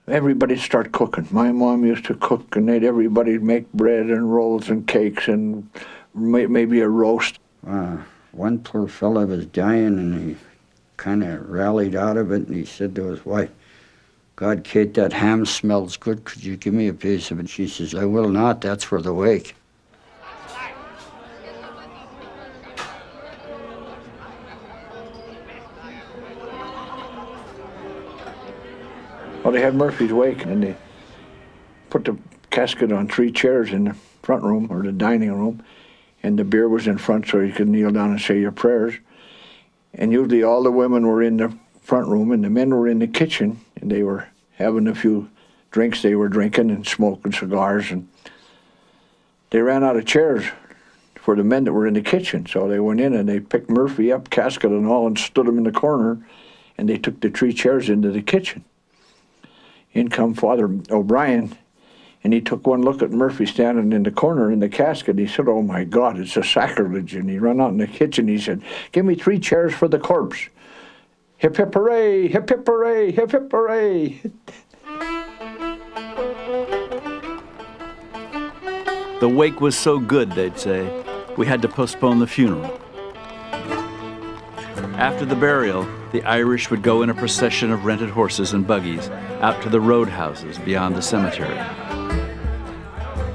everybody started cooking. My mom used to cook, and everybody make bread and rolls and cakes and maybe a roast. One poor fella was dying, and he kind of rallied out of it, and he said to his wife, "God, Kate, that ham smells good. Could you give me a piece of it?" She says, "I will not. That's for the wake." Well, they had Murphy's wake, and they put the casket on 3 chairs in the front room, or the dining room, and the beer was in front so you could kneel down and say your prayers. And usually all the women were in the front room, and the men were in the kitchen, and they were having a few drinks they were drinking and smoking cigars, and they ran out of chairs for the men that were in the kitchen. So they went in and they picked Murphy up, casket and all, and stood him in the corner, and they took the 3 chairs into the kitchen. In come Father O'Brien, and he took one look at Murphy standing in the corner in the casket. He said, "Oh my God, it's a sacrilege." And he ran out in the kitchen. He said, "Give me 3 chairs for the corpse. Hip hip hooray, hip hip hooray, hip hip hooray." The wake was so good, they'd say, we had to postpone the funeral. After the burial, the Irish would go in a procession of rented horses and buggies out to the roadhouses beyond the cemetery.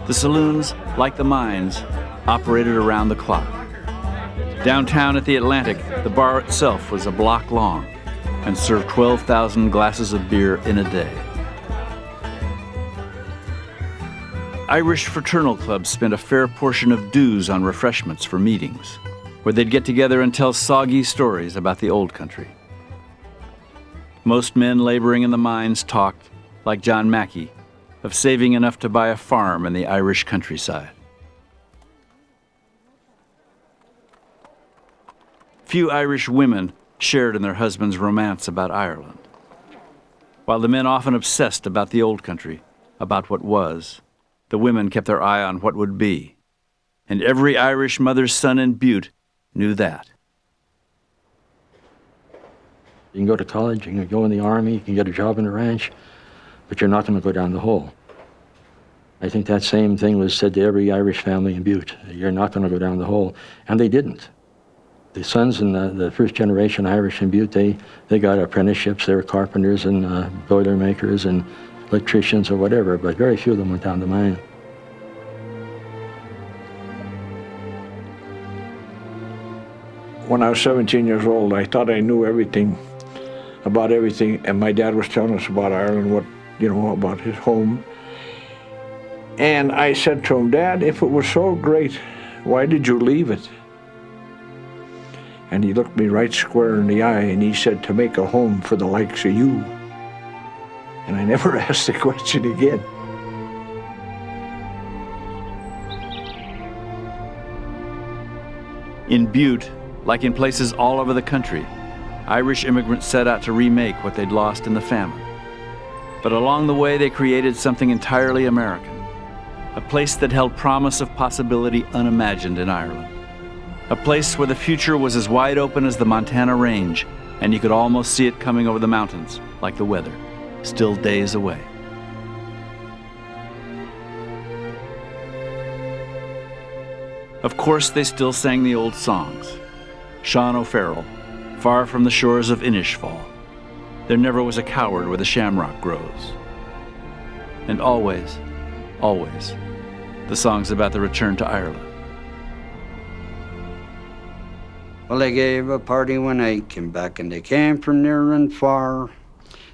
The saloons, like the mines, operated around the clock. Downtown at the Atlantic, the bar itself was a block long and served 12,000 glasses of beer in a day. Irish fraternal clubs spent a fair portion of dues on refreshments for meetings, where they'd get together and tell soggy stories about the old country. Most men laboring in the mines talked, like John Mackey, of saving enough to buy a farm in the Irish countryside. Few Irish women shared in their husbands' romance about Ireland, while the men often obsessed about the old country, about what was. The women kept their eye on what would be, and every Irish mother's son in Butte knew that. You can go to college, you can go in the army, you can get a job in a ranch, but you're not going to go down the hole. I think that same thing was said to every Irish family in Butte. You're not going to go down the hole. And they didn't. The sons in the first generation Irish in Butte, they got apprenticeships. They were carpenters and boiler makers and electricians or whatever, but very few of them went down the mine. When I was 17 years old, I thought I knew everything, about everything, and my dad was telling us about Ireland, about his home. And I said to him, "Dad, if it was so great, why did you leave it?" And he looked me right square in the eye, and he said, "To make a home for the likes of you." And I never asked the question again. In Butte, like in places all over the country, Irish immigrants set out to remake what they'd lost in the famine. But along the way, they created something entirely American, a place that held promise of possibility unimagined in Ireland, a place where the future was as wide open as the Montana Range, and you could almost see it coming over the mountains, like the weather, still days away. Of course, they still sang the old songs. Sean O'Farrell, Far from the Shores of Inishfal. There never was a coward where the shamrock grows. And always, always, the songs about the return to Ireland. Well, they gave a party when I came back, and they came from near and far.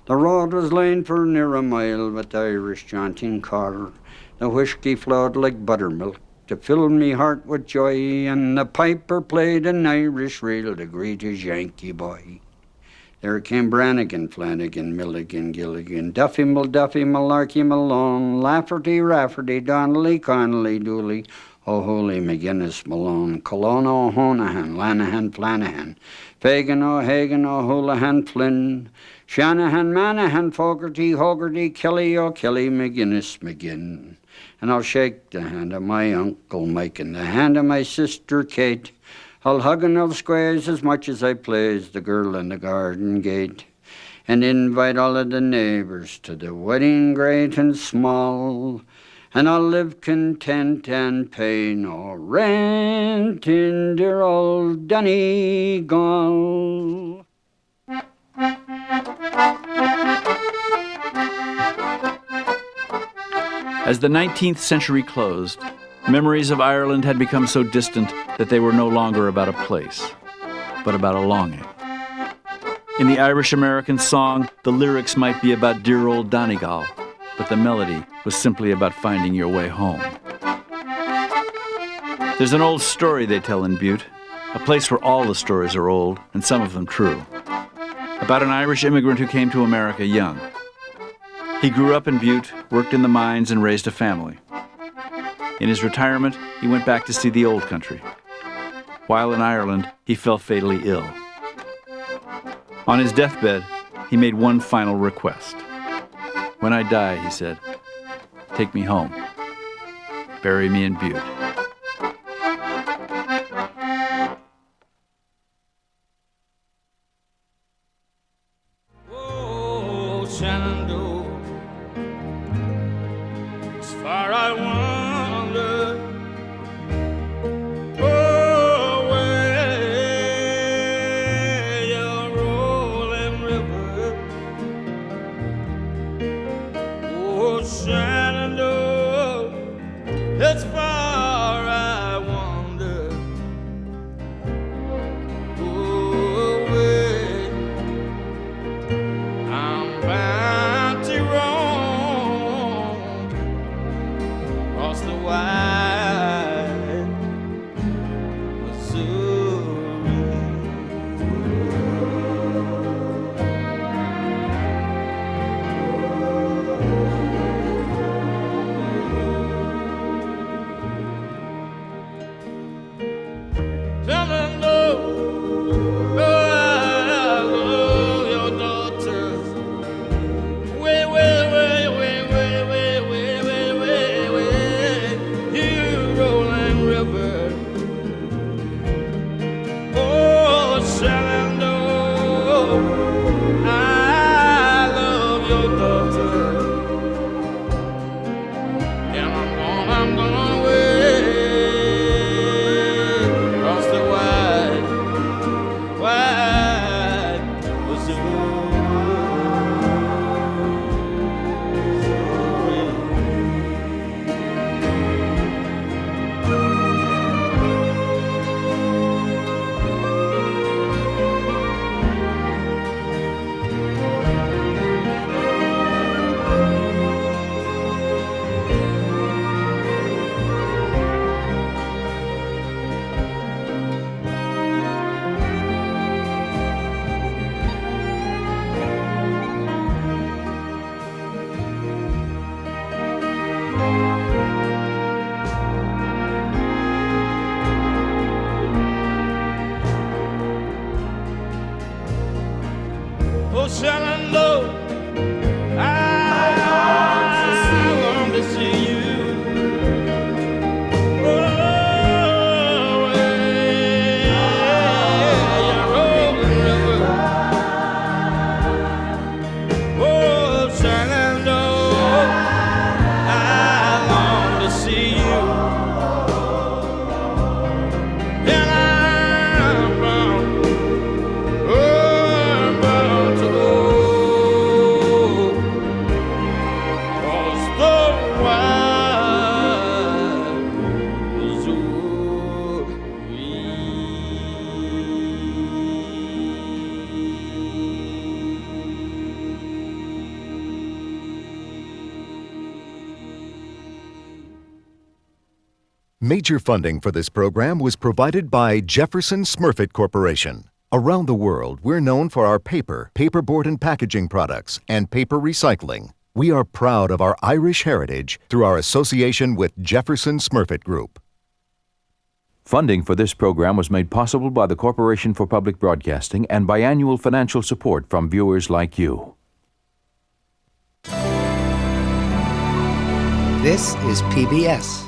The road was laid for near a mile with the Irish jaunting car. The whiskey flowed like buttermilk to fill me heart with joy, and the piper played an Irish reel to greet his Yankee boy. There came Brannigan, Flanagan, Milligan, Gilligan, Duffy, Malarkey, Malone, Lafferty, Rafferty, Donnelly, Connolly, Dooley, O'Hooley, McGinnis, Malone, Cologne, O'Honahan, Lanahan, Flanahan, Fagan, O'Hagan, O'Houlihan, Flynn, Shanahan, Manahan, Fogarty, Hogarty, Kelly, O'Kelly, McGinnis, McGinn. And I'll shake the hand of my Uncle Mike and the hand of my sister Kate. I'll hug and I'll squares as much as I plays the girl in the garden gate, and invite all of the neighbors to the wedding great and small, and I'll live content and pay no rent in dear old Donegal. As the 19th century closed, memories of Ireland had become so distant that they were no longer about a place, but about a longing. In the Irish-American song, the lyrics might be about dear old Donegal, but the melody was simply about finding your way home. There's an old story they tell in Butte, a place where all the stories are old, and some of them true, about an Irish immigrant who came to America young. He grew up in Butte, worked in the mines, and raised a family. In his retirement, he went back to see the old country. While in Ireland, he fell fatally ill. On his deathbed, he made one final request. When I die, he said, take me home. Bury me in Butte. Oh, Shenandoah, as far I wander, oh, where your rolling river, oh, Shenandoah, as far I wander, oh, where I'm bound to roam across the wide Missouri. Shenandoah, oh, I love your daughters. Way, way, way, way, way, way, way, way, way, way, you rolling river. Oh, Shenandoah, I love your daughter. And I'm gonna wait across the wide, wide Missouri. Oh, Shenandoah, I long to see you. Oh, where your rolling river. Oh, Shenandoah, I long to see you. And I'm bound, oh, I'm bound to go across the wide Missouri. Major funding for this program was provided by Jefferson Smurfit Corporation. Around the world, we're known for our paper, paperboard and packaging products, and paper recycling. We are proud of our Irish heritage through our association with Jefferson Smurfit Group. Funding for this program was made possible by the Corporation for Public Broadcasting and by annual financial support from viewers like you. This is PBS.